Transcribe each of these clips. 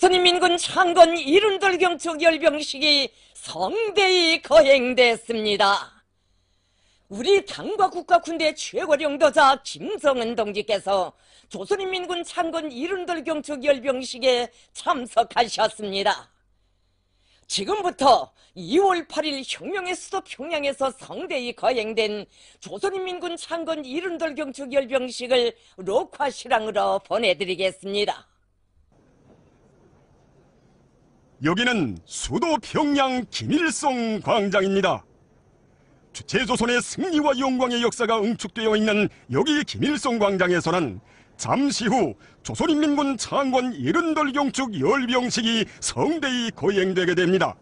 조선인민군 창건 이른돌 경축 열병식이 성대히 거행됐습니다. 우리 당과 국가 군대 최고령도자 김정은 동지께서 조선인민군 창건 이른돌 경축 열병식에 참석하셨습니다. 지금부터 2월 8일 혁명의 수도 평양에서 성대히 거행된 조선인민군 창건 이른돌 경축 열병식을 녹화 실황으로 보내드리겠습니다. 여기는 수도 평양 김일성 광장입니다. 주체조선의 승리와 영광의 역사가 응축되어 있는 여기 김일성 광장에서는 잠시 후 조선인민군 창건 이른돌 경축 열병식이 성대히 거행되게 됩니다.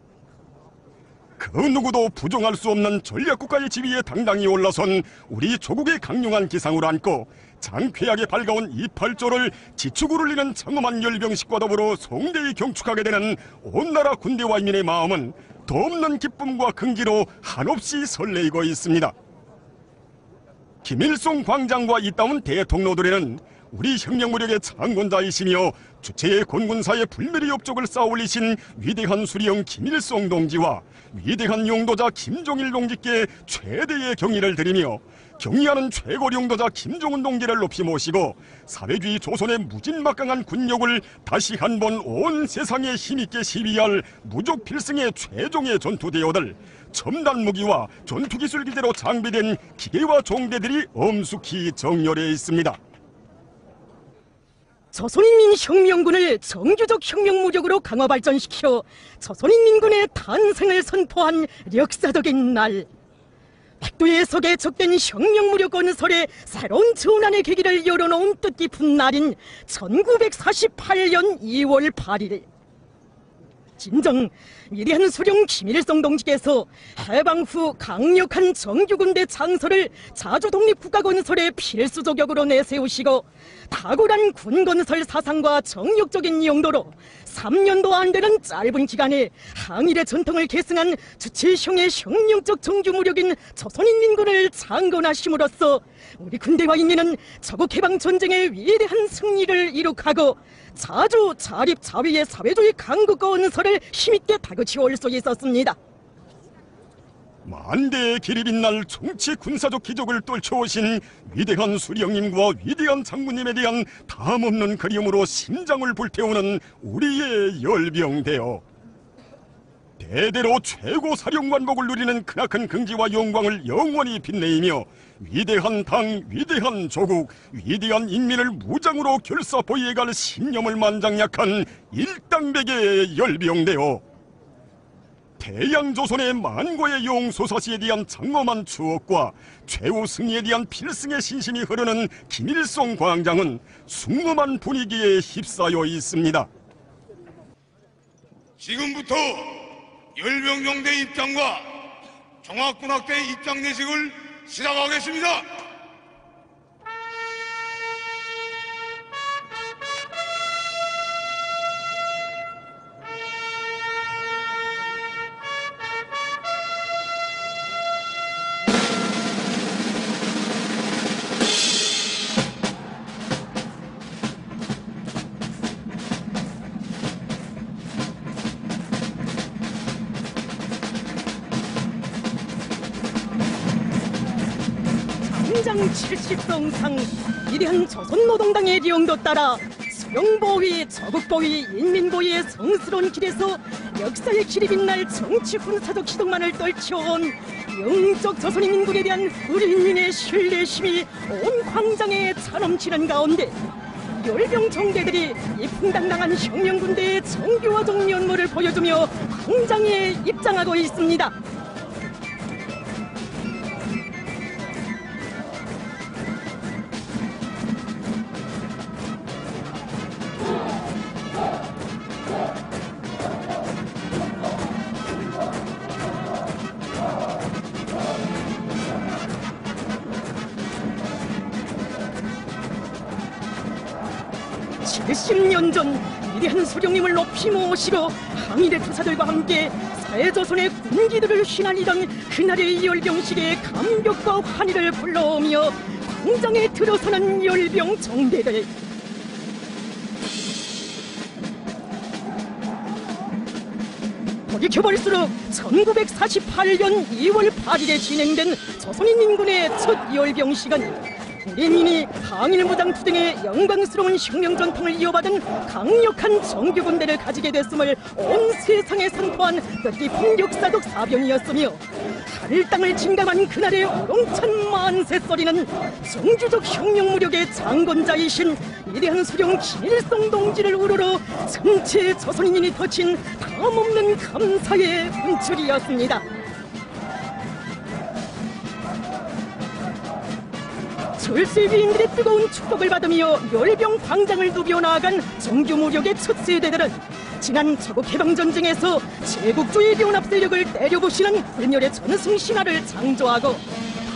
그 누구도 부정할 수 없는 전략국가의 지위에 당당히 올라선 우리 조국의 강력한 기상을 안고 장쾌하게 밝아온 이팔조를 지축을 울리는 장엄한 열병식과 더불어 성대히 경축하게 되는 온 나라 군대와 인민의 마음은 덧없는 기쁨과 긍지로 한없이 설레이고 있습니다. 김일성 광장과 이따운 대통로들에는 우리 혁명 무력의 창건자이시며 주체의 권군사의 불멸의 업적을 쌓아올리신 위대한 수령 김일성 동지와 위대한 용도자 김종일 동지께 최대의 경의를 드리며 경의하는 최고 용도자 김정은 동지를 높이 모시고 사회주의 조선의 무진막강한 군력을 다시 한번 온 세상에 힘있게 시위할 무적 필승의 최종의 전투대오들, 첨단 무기와 전투기술 기대로 장비된 기계와 종대들이 엄숙히 정렬해 있습니다. 조선인민혁명군을 정규적 혁명무력으로 강화 발전시켜 조선인민군의 탄생을 선포한 역사적인 날, 백두의 석에 적된 혁명무력 건설에 새로운 전환의 계기를 열어놓은 뜻깊은 날인 1948년 2월 8일 진정 위대한 수령 김일성 동지께서 해방 후 강력한 정규군대 창설을 자주독립국가 건설의 필수적역으로 내세우시고 탁월한 군건설 사상과 정력적인 용도로 3년도 안 되는 짧은 기간에 항일의 전통을 계승한 주체형의 혁명적 정규무력인 조선인민군을 창건하심으로써 우리 군대와 인민은 조국해방전쟁의 위대한 승리를 이룩하고 자주 자립 자위의 사회주의 강국 건설을 힘있게 다그치어 올 수 있었습니다. 만대의 길이 빛날 정치 군사적 기적을 떨쳐오신 위대한 수령님과 위대한 장군님에 대한 담없는 그리움으로 심장을 불태우는 우리의 열병대여, 대대로 최고 사령관복을 누리는 크나큰 긍지와 영광을 영원히 빛내이며 위대한 당, 위대한 조국, 위대한 인민을 무장으로 결사보위해갈 신념을 만장약한 일당백의 열병대여, 대양조선의 만고의 용소사시에 대한 장엄한 추억과 최후 승리에 대한 필승의 신심이 흐르는 김일성 광장은 숭엄한 분위기에 휩싸여 있습니다. 지금부터 열병정대 입장과 종합군악대 입장 내식을 시작하겠습니다. 장장 70성상 위대한 조선노동당의 리용도 따라 수령보위, 저국보위, 인민보위의 성스러운 길에서 역사의 길이 빛날 정치 군사적 기동만을 떨쳐온 영적 조선인민군에 대한 우리 인민의 신뢰심이 온 광장에 차넘치는 가운데 열병정대들이 이풍당당한 혁명군대의 정교화적 면모를 보여주며 광장에 입장하고 있습니다. (70년) 전 위대한 수령님을 높이 모시고 항일의 투사들과 함께 사해조선의 군기들을 휘날리던 그날의 열병식의 감격과 환희를 불러오며 광장에 들어서는 열병 정대들. 돌이켜볼수록 1948년 2월 8일에 진행된 조선인민군의 첫 열병식은 우리 민이 항일무장투쟁의 영광스러운 혁명전통을 이어받은 강력한 정규군대를 가지게 됐음을 온 세상에 선포한 뜻깊은 역사적 사변이었으며, 하늘 땅을 진감한 그날의 우렁찬 만세소리는 정주적 혁명무력의 장건자이신 위대한 수령 김일성 동지를 우러러 전체 조선인민이 터친 탐없는 감사의 분출이었습니다. 절세위인들의 뜨거운 축복을 받으며 열병 광장을 누비어 나아간 정규무력의 첫 세대들은 지난 조국해방전쟁에서 제국주의 연합 세력을 때려부시는 불멸의 전승신화를 창조하고,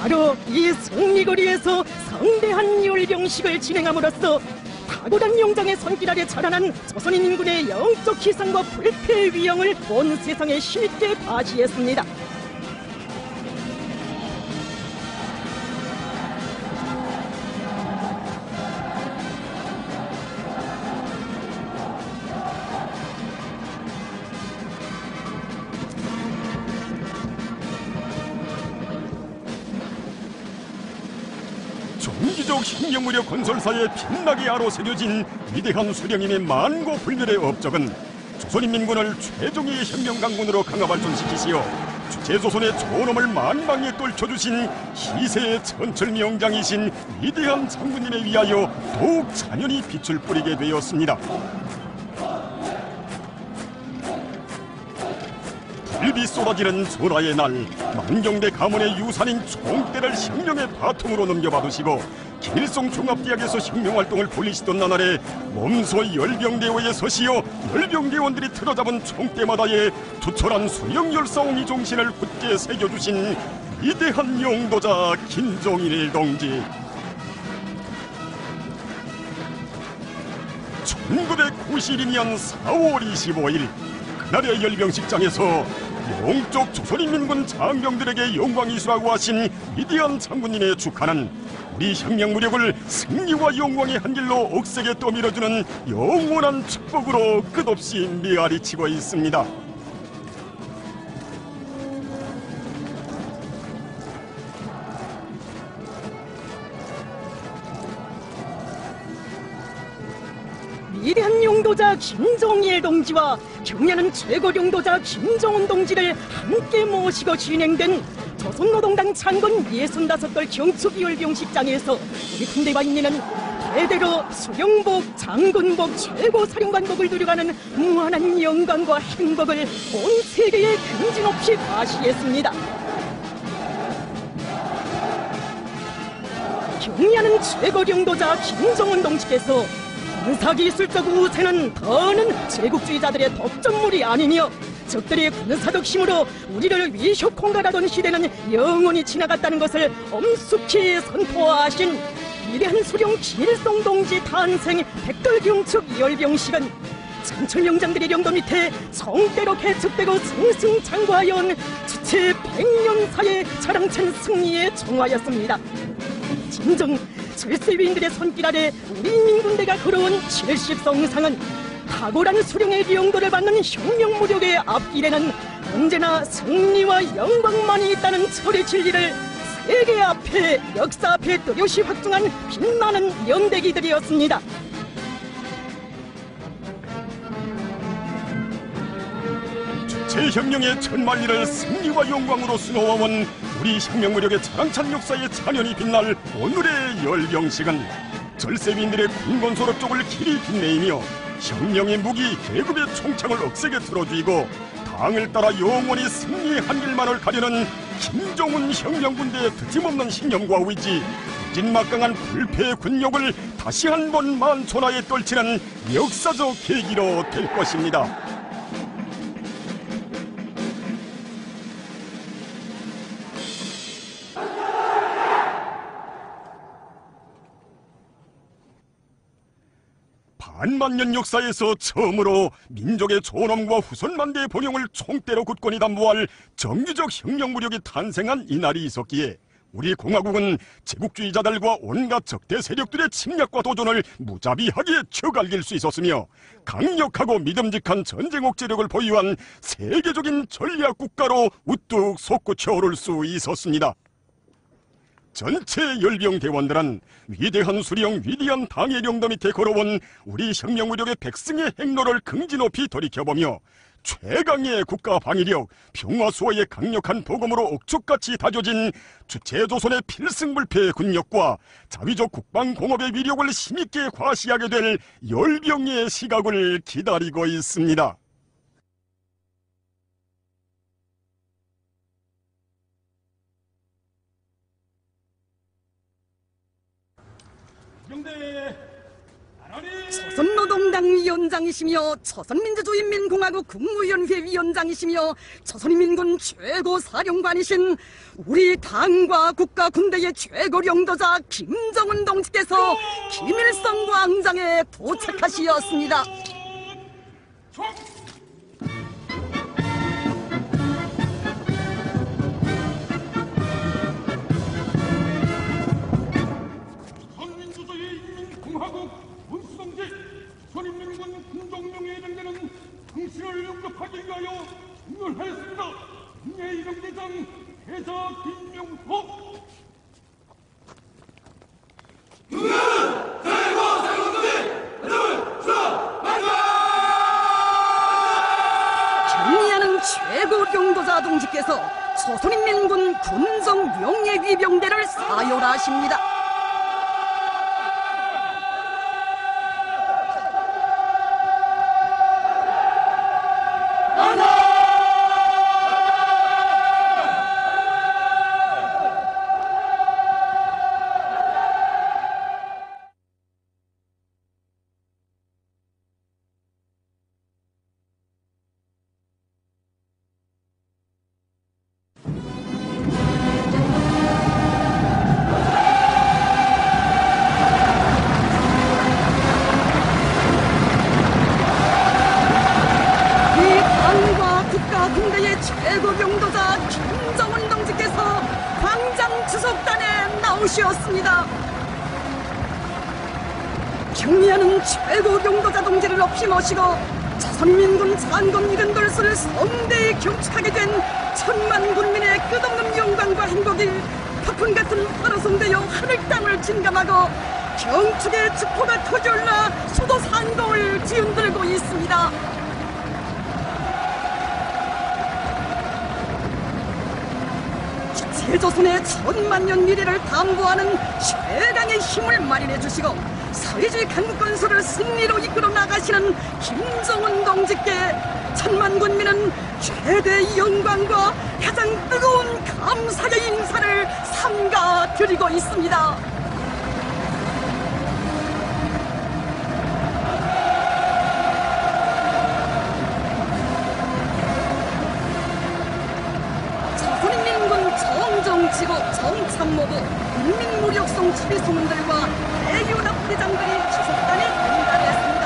바로 이 승리거리에서 성대한 열병식을 진행함으로써 탁월한 용장의 손길 아래 자라난 조선인민군의 영적 희생과 불패의 위엄을 온 세상에 힘있게 과시했습니다. 정기적 혁명무력 건설사에 빛나게 아로새겨진 위대한 수령님의 만고불멸의 업적은 조선인민군을 최종의 혁명강군으로 강화발전시키시어 주체조선의 존엄을 만방에 떨쳐주신 희세의 천철명장이신 위대한 장군님에 위하여 더욱 잔연히 빛을 뿌리게 되었습니다. 불비 쏟아지는 전하의 날, 만경대 가문의 유산인 총대를 혁명의 바통으로 넘겨받으시고 김일성 종합대학에서 혁명활동을 벌이시던 나날에 몸소 열병대호에 서시어 열병대원들이 틀어잡은 총대마다에 투철한 수령열사옹이 종신을 굳게 새겨주신 위대한 용도자 김종일 동지. 1992년 4월 25일 그날의 열병식장에서 영적 조선인민군 장병들에게 영광이수라고 하신 위대한 장군님의 축하는 우리 혁명무력을 승리와 영광의 한길로 억세게 떠밀어주는 영원한 축복으로 끝없이 메아리치고 있습니다. 위대한 용도자 김종일 동지와 경례하는 최고 용도자 김정은 동지를 함께 모시고 진행된 조선노동당 창건 65돌 경축열병식장에서 우리 군대와 인민은 대대로 수령복, 장군복, 최고사령관복을 누려가는 무한한 영광과 행복을 온 세계에 긍지높이 과시했습니다. 경례하는 최고 용도자 김정은 동지께서 군사기술적 우세는 더는 제국주의자들의 독점물이 아니며 적들의 군사적 힘으로 우리를 위협공갈하던 시대는 영원히 지나갔다는 것을 엄숙히 선포하신 위대한 수령 김일성 동지 탄생 백돌경축 열병식은 천철명장들의 영도 밑에 정대로 개척되고 승승장구하여 온 주체 100년사의 자랑찬 승리의 정화였습니다. 진정 절세위인들의 손길 아래 우리 인민군대가 걸어온 70성상은 탁월한 수령의 용도를 받는 혁명무력의 앞길에는 언제나 승리와 영광만이 있다는 철의 진리를 세계 앞에, 역사 앞에 뚜렷이 확증한 빛나는 연대기들이었습니다. 주체혁명의 천만리를 승리와 영광으로 수놓아온 우리 혁명무력의 자랑찬 역사에 찬연히 빛날 오늘의 열병식은 절세민들의 군건소록 쪽을 길이 빛내이며 혁명의 무기 계급의 총창을 억세게 틀어주이고 당을 따라 영원히 승리의 한길만을 가려는 김정은 혁명군대의 드침없는 신념과 의지, 진막강한 불패의 군욕을 다시 한번 만천하에 떨치는 역사적 계기로 될 것입니다. 반만년 역사에서 처음으로 민족의 존엄과 후손만대의 번영을 총대로 굳건히 담보할 정규적 혁명무력이 탄생한 이날이 있었기에 우리 공화국은 제국주의자들과 온갖 적대 세력들의 침략과 도전을 무자비하게 쳐갈길 수 있었으며 강력하고 믿음직한 전쟁 억제력을 보유한 세계적인 전략 국가로 우뚝 솟구쳐 오를 수 있었습니다. 전체 열병 대원들은 위대한 수령, 위대한 당의 영도 밑에 걸어온 우리 혁명무력의 백승의 행로를 긍지 높이 돌이켜보며 최강의 국가 방위력, 평화수호의 강력한 도검으로 억축같이 다져진 주체조선의 필승불패 군력과 자위적 국방공업의 위력을 힘있게 과시하게 될 열병의 시각을 기다리고 있습니다. 조선노동당 위원장이시며 조선민주주의인민공화국 국무위원회 위원장이시며 조선인민군 최고 사령관이신 우리 당과 국가 군대의 최고領導자 김정은 동지께서 김일성 광장에 도착하시었습니다. 조선민주주의인민공화국 군수동지 조선인민군 군종명에 해당되는 당신을 영접하기 위하여 응원하였습니다. 제1병대장 대사 김명호. 경리하는 최고領導자 동지께서 조선인민군 군정 명예위병대를 사열하십니다. 군대의 최고領導자 김정은 동지께서 광장 추석단에 나오시었습니다. 경리하는 최고領導자 동지를 높이 모시고 조선인민군 장군 72수를 성대히 경축하게 된 천만 군민의 끝없는 영광과 행복이 폭풍 같은 환호성되어 하늘 땅을 진감하고 경축의 축포가 터져올라 수도 상공을 뒤흔들고 있습니다. 세조선의 천만년 미래를 담보하는 최강의 힘을 마련해 주시고 서해지 강국건설을 승리로 이끌어 나가시는 김정은 동지께 천만 군민은 최대의 영광과 가장 뜨거운 감사의 인사를 삼가 드리고 있습니다. 정지부, 정참모부, 국민무력성 추리소문들과 대연합대장들이 추석단에 연단했습니다.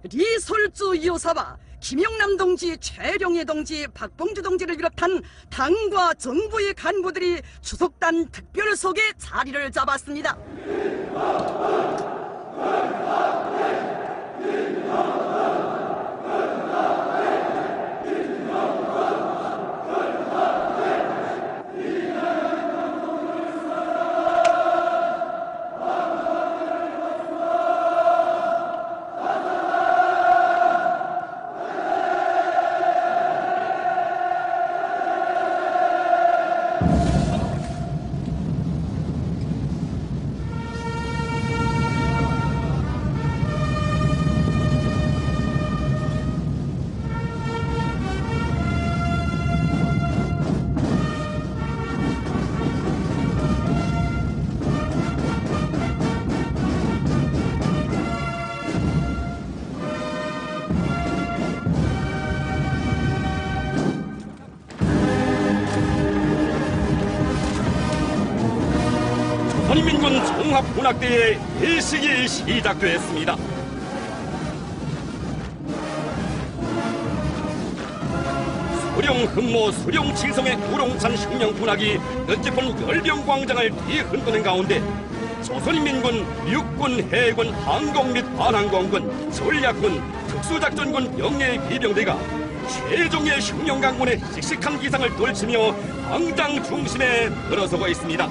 리설주 여사와 김영남 동지, 최령해 동지, 박봉주 동지를 비롯한 당과 정부의 간부들이 추석단 특별석에 자리를 잡았습니다. 조선인민군 종합군악대의 회식이 시작됐습니다. 수령 흠모 수령 칠성의 우롱찬 혁명 군악이 몇제번 열병광장을 뒤흔드는 가운데 조선인민군, 육군, 해군, 항공 및 반항공군, 전략군, 특수작전군 영예의 비병대가 최종의 혁명 강군의 씩씩한 기상을 떨치며 광장 중심에 들어서고 있습니다.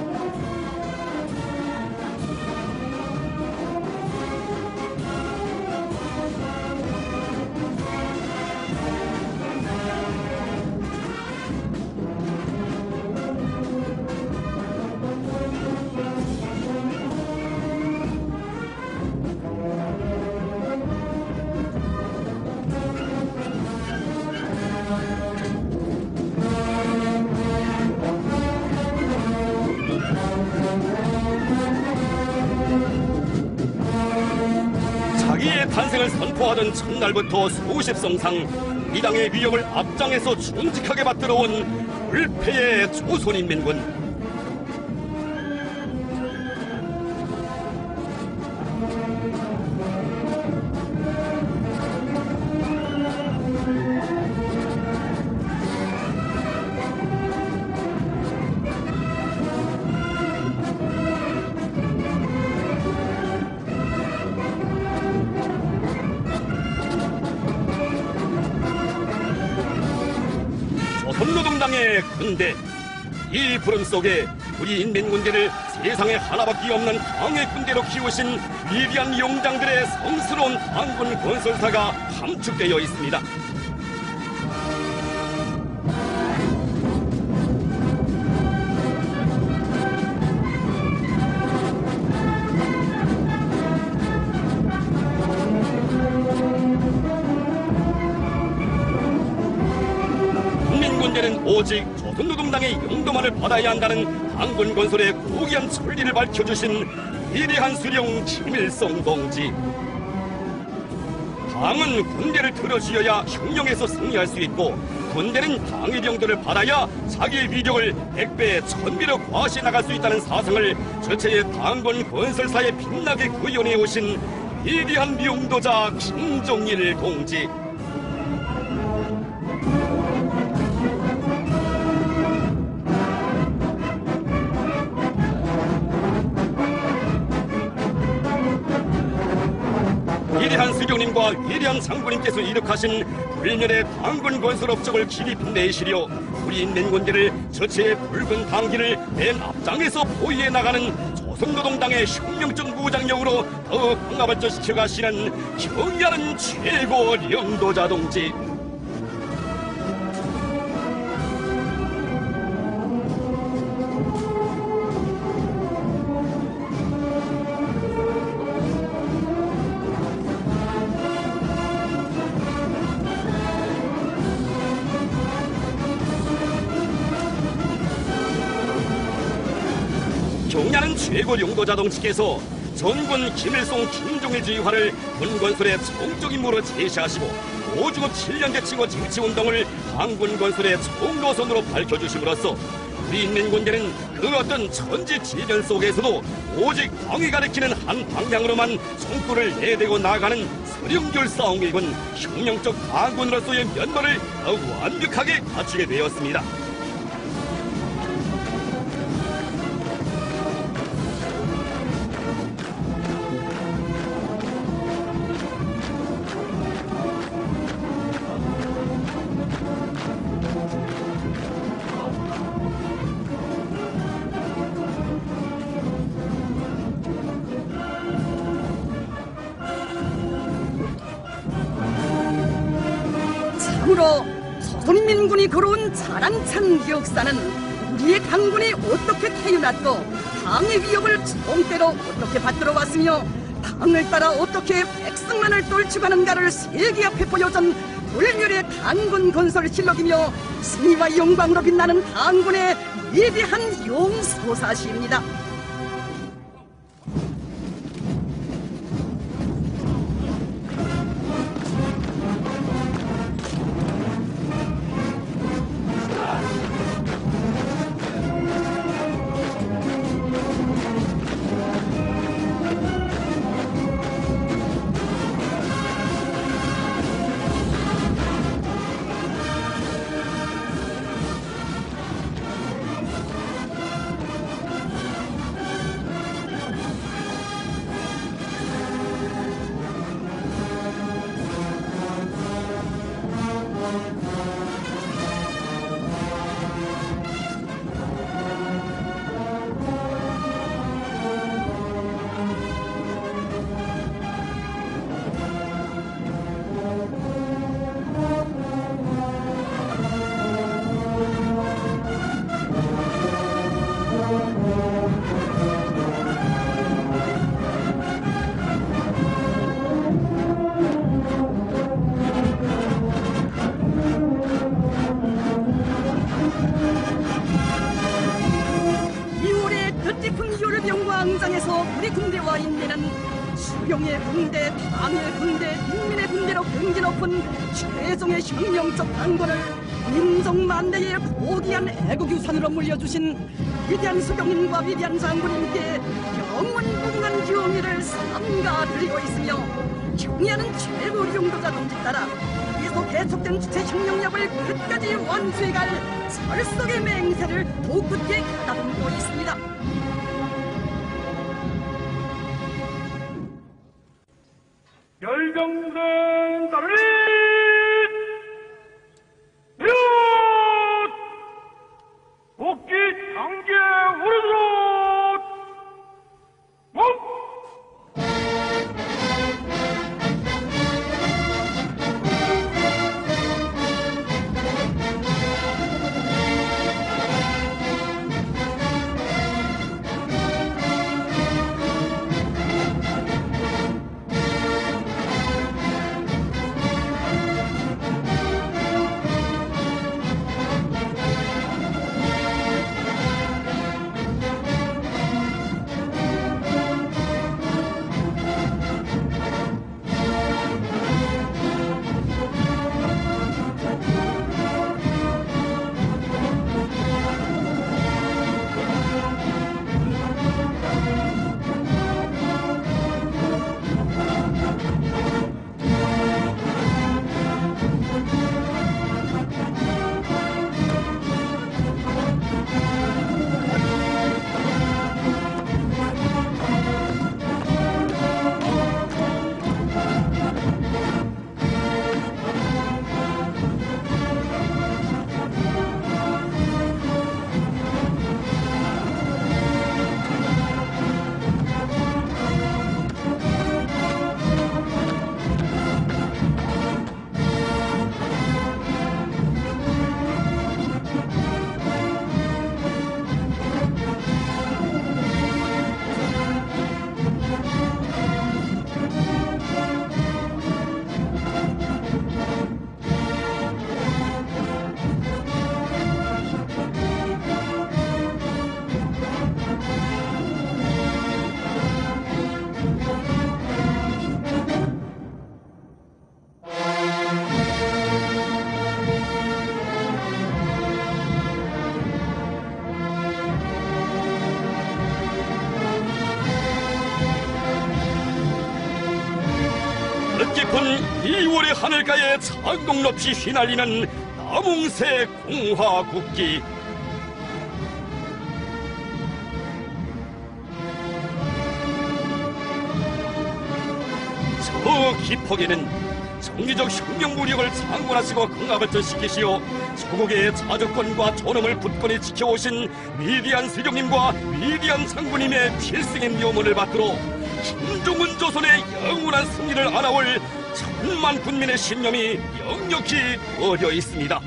자기의 탄생을 선포하던 첫날부터 수십 성상 이 당의 위협을 앞장에서 준직하게 받들어온 불패의 조선인민군. 조선노동당의 군대, 이 부름 속에 우리 인민군대를 세상에 하나밖에 없는 강의 군대로 키우신 위대한 용장들의 성스러운 당군 건설사가 함축되어 있습니다. 군대는 오직 조선노동당의 용도만을 받아야 한다는 당군 건설의 고귀한 천리를 밝혀주신 위대한 수령 김일성 동지. 당은 군대를 들어주어야 혁명에서 승리할 수 있고, 군대는 당의 병도를 받아야 자기의 위력을 100배, 1000배로 과시해 나갈 수 있다는 사상을 전체의 당군 건설사에 빛나게 구현해 오신 위대한 용도자 김종일 동지. 위대한 수령님과 위대한 장군님께서 이룩하신 불멸의 당군 건설 업적을 깊이 내시려 우리 인민군대를 저체의 붉은 당기를 맨 앞장에서 보위해 나가는 조선노동당의 혁명적 무장력으로 더욱 강화발전시켜 가시는 경의하는 최고領導者 동지. 경의하는 최고領導者 동지께서 전군 김일성 김종일 주의화를 군건설의 총적 임무로 제시하시고 오중업 7년제 칭호 쟁취운동을 당군건설의 총노선으로 밝혀주심으로써 우리 인민군대는 그 어떤 천지지변 속에서도 오직 당이 가리키는 한 방향으로만 총구를 내대고 나아가는 서령줄 싸움이군 혁명적 당군으로서의 면모를 더욱 완벽하게 갖추게 되었습니다. 참으로 조선인민군이 걸어온 자랑찬 역사는 우리의 강군이 어떻게 태어났고 당의 위협을 총대로 어떻게 받들어 왔으며 당을 따라 어떻게 백성만을 떨치가는가를 세계 앞에 보여준 불멸의 당군 건설 실록이며 승리와 영광으로 빛나는 당군의 위대한 용서사시입니다. 정의 군대, 당의 군대, 인민의 군대로 경기 높은 최종의 혁명적 강권을 민족만대의 고귀한 애국유산으로 물려주신 위대한 수령님과 위대한 장군님께 영원무궁한 경의를 삼가드리고 있으며 경의하는 최고 용도자 동지 따라 계속 계속된 주체혁명력을 끝까지 완수해갈 철석의 맹세를 도굳게 가다듬고 있습니다. 열병된 나를 복귀 장계 우르르 목 뜻깊은 2월의 하늘가에 창동높이 휘날리는 남웅새 공화국기. 저 기폭에는 정기적 혁명 무력을 창건하시고 강화발전시키시어 조국의 자주권과 존엄을 굳건히 지켜오신 위대한 세종님과 위대한 장군님의 필승의 묘문을 받들어 김종문 조선의 영원한 승리를 안아올 천만 군민의 신념이 역력히 어려 있습니다.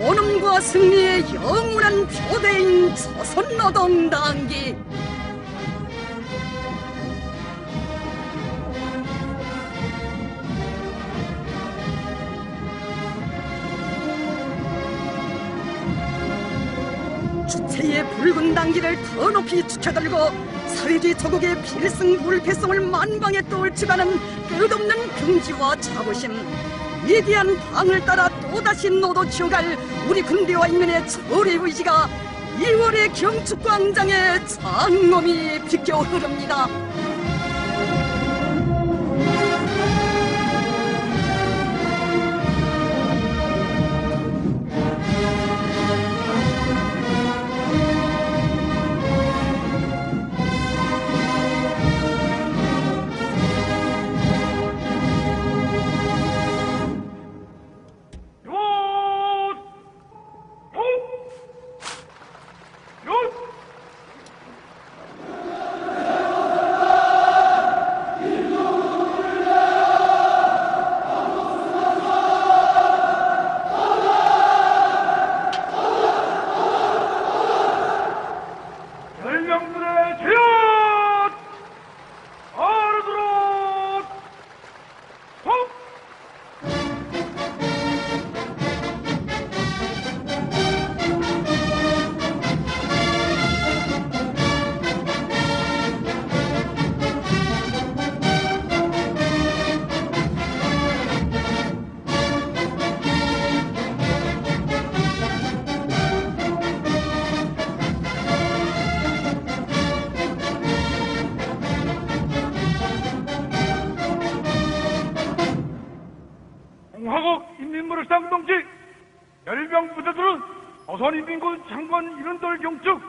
존엄과 승리의 영원한 표대인 조선노동당기. 주체의 붉은 당기를 더 높이 축혀들고 사회주의 조국의 필승 불패성을 만방에 떨치가는 끝없는 긍지와 자부심, 위대한 당을 따라 또다시 노도치어갈 우리 군대와 인민의 철의 의지가 2월의 경축광장에 장엄히 비껴 흐릅니다. 조사국 인민무력상 동지 열병 부대들은 조선인민군 장관 이른돌 경축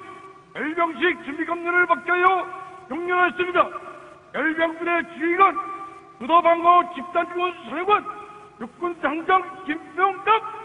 열병식 준비검문을 박자하여 경륜하였습니다. 열병부대 지휘관 부도방어 집단지원 사령관 육군 장장 김명답.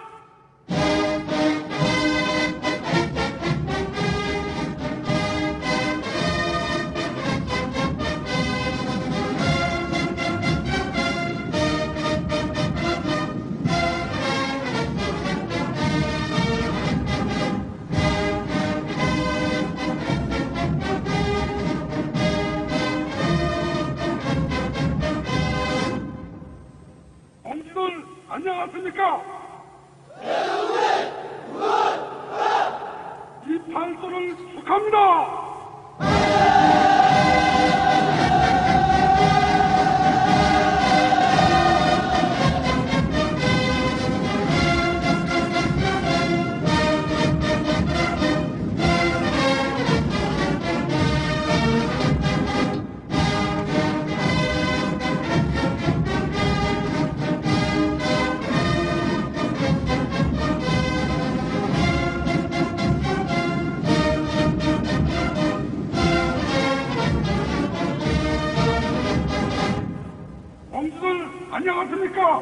안녕하십니까? 이 판소를 축하합니다. 안녕하십니까?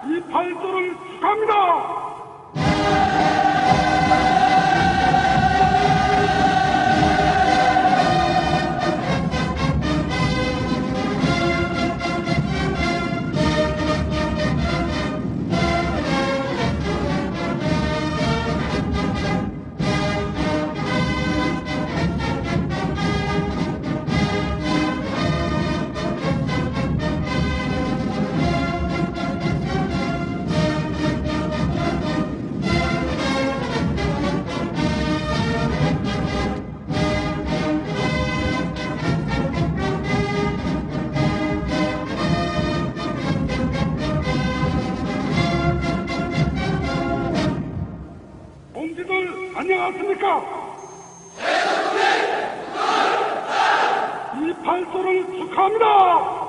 이 팔도를 축하합니다. 안녕하십니까? 이 판소를 축하합니다.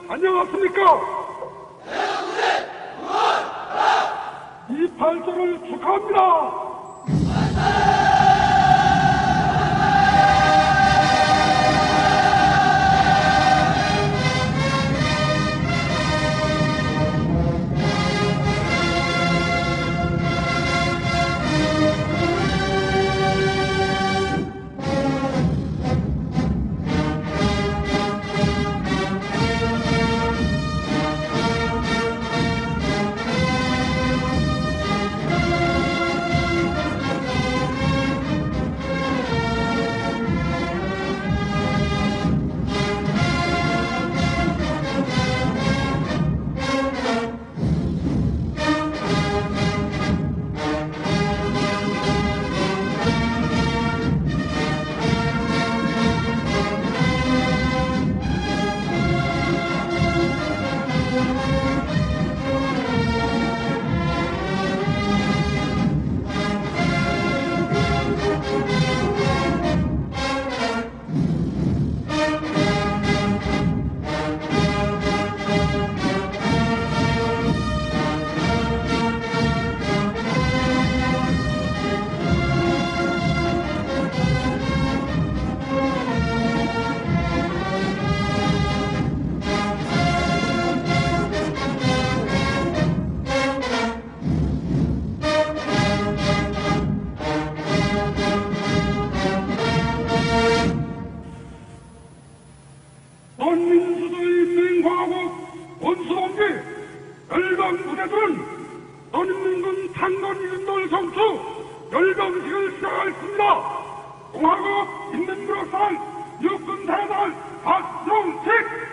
안녕하십니까? 이 발전을 축하합니다. 해방 부대들은 선인민군 창건 이른돌 경축 열병식을 시작하겠습니다. 공화국 인민구역사단 육군대장 박용식.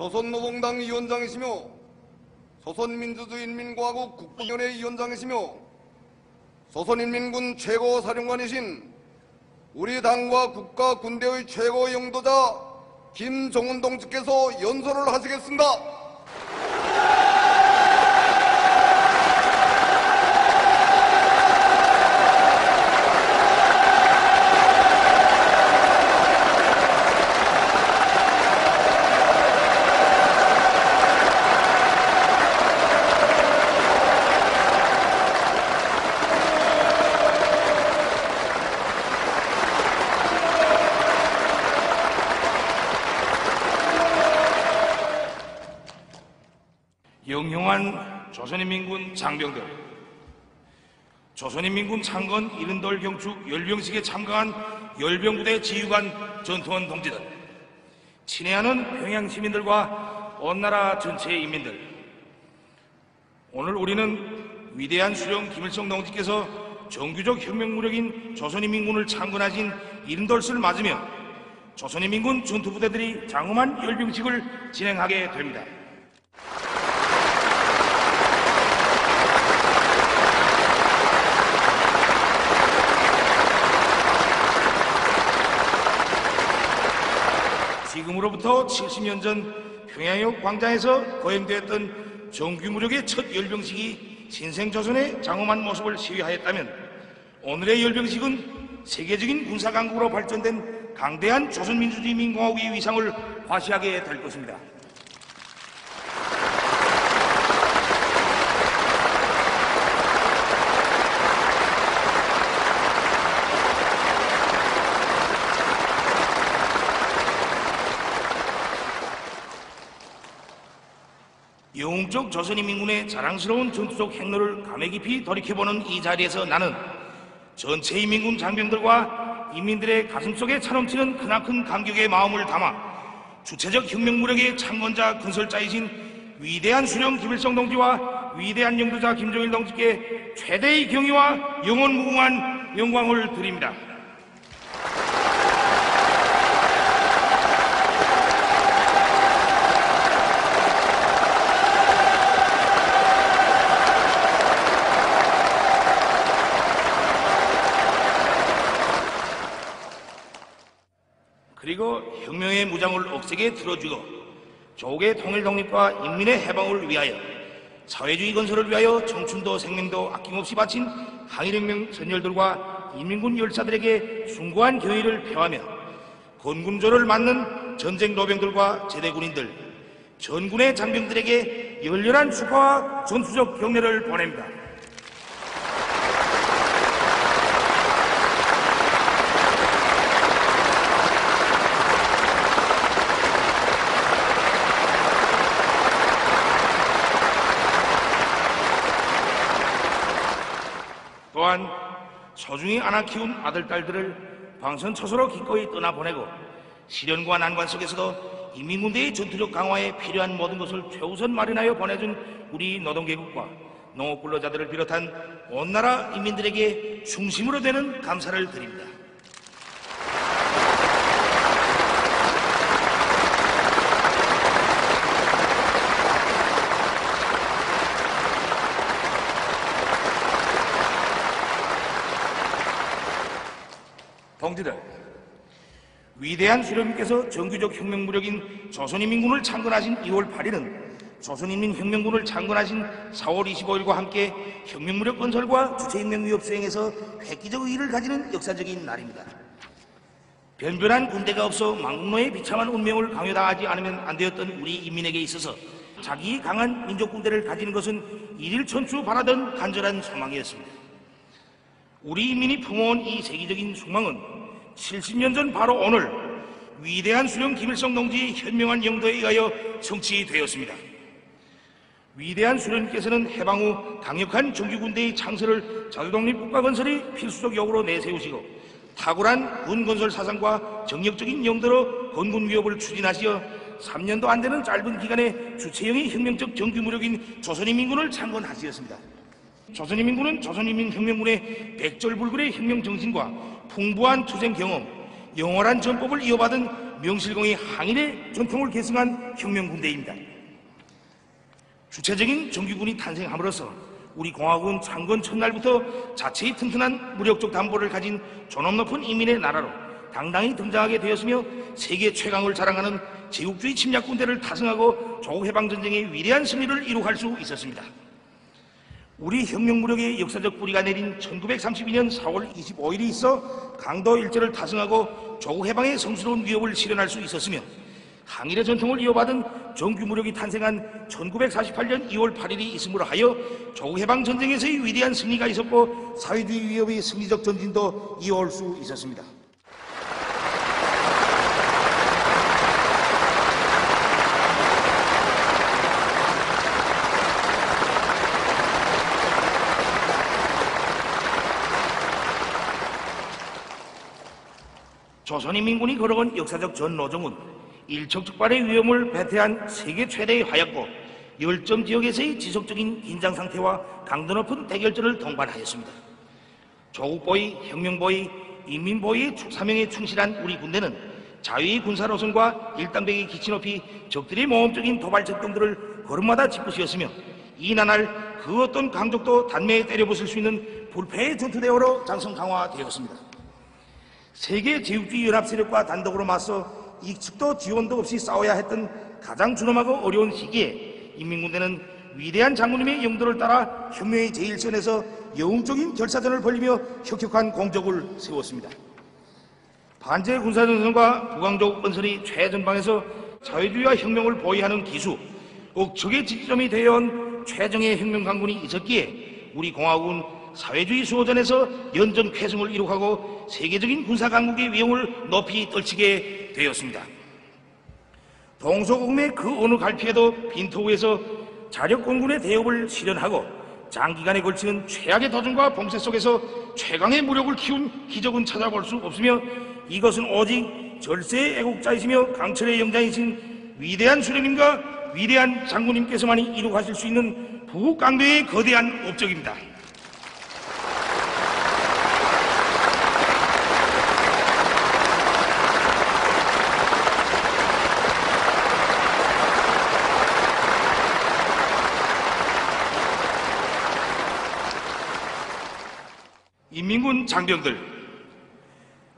조선노동당 위원장이시며 조선민주주의인민공화국 국부위원회 위원장이시며 조선인민군 최고사령관이신 우리 당과 국가 군대의 최고 영도자 김정은 동지께서 연설을 하시겠습니다. 영용한 조선인민군 장병들, 조선인민군 창건 이른돌 경축 열병식에 참가한 열병부대 지휘관 전투원 동지들, 친애하는 평양 시민들과 온 나라 전체의 인민들, 오늘 우리는 위대한 수령 김일성 동지께서 정규적 혁명무력인 조선인민군을 창건하신 이른돌을 맞으며 조선인민군 전투부대들이 장엄한 열병식을 진행하게 됩니다. 지금으로부터 70년 전 평양역 광장에서 거행되었던 정규무력의 첫 열병식이 신생조선의 장엄한 모습을 시위하였다면 오늘의 열병식은 세계적인 군사강국으로 발전된 강대한 조선민주주의인민공화국의 위상을 과시하게 될 것입니다. 영웅적 조선인민군의 자랑스러운 전투적 행로를 감회 깊이 돌이켜보는 이 자리에서 나는 전체 인민군 장병들과 인민들의 가슴속에 차넘치는 크나큰 감격의 마음을 담아 주체적 혁명무력의 창건자 건설자이신 위대한 수령 김일성 동지와 위대한 영도자 김정일 동지께 최대의 경의와 영원무궁한 영광을 드립니다. 그리고 혁명의 무장을 억세게 들어주고 조국의 통일 독립과 인민의 해방을 위하여 사회주의 건설을 위하여 청춘도 생명도 아낌없이 바친 항일혁명 선열들과 인민군 열사들에게 숭고한 경의를 표하며 건군조를 맞는 전쟁 노병들과 제대군인들, 전군의 장병들에게 열렬한 축하와 전투적 격려를 보냅니다. 또한 소중히 안아 키운 아들, 딸들을 방선처소로 기꺼이 떠나보내고 시련과 난관 속에서도 인민군대의 전투력 강화에 필요한 모든 것을 최우선 마련하여 보내준 우리 노동계급과 농업근로자들을 비롯한 온 나라 인민들에게 중심으로 되는 감사를 드립니다. 동지들, 위대한 수령님께서 정규적 혁명무력인 조선인민군을 창건하신 2월 8일은 조선인민혁명군을 창건하신 4월 25일과 함께 혁명무력 건설과 주체혁명위협 수행에서 획기적 의의를 가지는 역사적인 날입니다. 변변한 군대가 없어 망국노의 비참한 운명을 강요당하지 않으면 안 되었던 우리 인민에게 있어서 자기 강한 민족군대를 가지는 것은 일일천추 바라던 간절한 소망이었습니다. 우리 인민이 품어온 이 세계적인 소망은 70년 전 바로 오늘 위대한 수령 김일성 동지의 현명한 영도에 의하여 성취되었습니다. 위대한 수령님께서는 해방 후 강력한 정규군대의 창설을 자주독립국가 건설의 필수적 요구로 내세우시고 탁월한 군건설 사상과 정력적인 영도로 건군 위협을 추진하시어 3년도 안 되는 짧은 기간에 주체형의 혁명적 정규무력인 조선인민군을 창건하시었습니다. 조선인민군은 조선인민혁명군의 백절불굴의 혁명정신과 풍부한 투쟁 경험, 영원한 전법을 이어받은 명실공히 항일의 전통을 계승한 혁명군대입니다. 주체적인 정규군이 탄생함으로써 우리 공화국은 창건 첫날부터 자체의 튼튼한 무력적 담보를 가진 존엄 높은 인민의 나라로 당당히 등장하게 되었으며 세계 최강을 자랑하는 제국주의 침략군대를 타승하고 조국해방전쟁의 위대한 승리를 이룩할 수 있었습니다. 우리 혁명무력의 역사적 뿌리가 내린 1932년 4월 25일이 있어 강도 일제를 타승하고 조국해방의 성스러운 위협을 실현할 수 있었으며 항일의 전통을 이어받은 정규무력이 탄생한 1948년 2월 8일이 있음으로 하여 조국해방전쟁에서의 위대한 승리가 있었고 사회주의 위협의 승리적 전진도 이어올 수 있었습니다. 조선인민군이 걸어온 역사적 전노정은 일촉즉발의 위험을 배태한 세계 최대의 화약고 열점 지역에서의 지속적인 긴장 상태와 강도 높은 대결전을 동반하였습니다. 조국보위, 혁명보위, 인민보위의 사명에 충실한 우리 군대는 자유의 군사로선과 일당백의 기치 높이 적들의 모험적인 도발 접근들을 걸음마다 짚으시었으며 이 나날 그 어떤 강적도 단매에 때려부술 수 있는 불패의 전투대오로 장성 강화되었습니다. 세계 제국주의 연합 세력과 단독으로 맞서 익측도 지원도 없이 싸워야 했던 가장 준엄하고 어려운 시기에 인민군대는 위대한 장군님의 영도를 따라 혁명의 제1선에서 영웅적인 결사전을 벌이며 혁혁한 공적을 세웠습니다. 반제 군사전선과 부강조국 건설이 최전방에서 자유주의와 혁명을 보위하는 기수, 억척의 지점이 되어온 최정예 혁명 강군이 있었기에 우리 공화국은 사회주의 수호전에서 연전 쾌승을 이룩하고 세계적인 군사강국의 위용을 높이 떨치게 되었습니다. 동서고금의 그 어느 갈피에도 빈토우에서 자력공군의 대업을 실현하고 장기간에 걸치는 최악의 도전과 봉쇄 속에서 최강의 무력을 키운 기적은 찾아볼 수 없으며 이것은 오직 절세의 애국자이시며 강철의 영장이신 위대한 수령님과 위대한 장군님께서만이 이루하실 수 있는 부강대의 거대한 업적입니다. 인민군 장병들,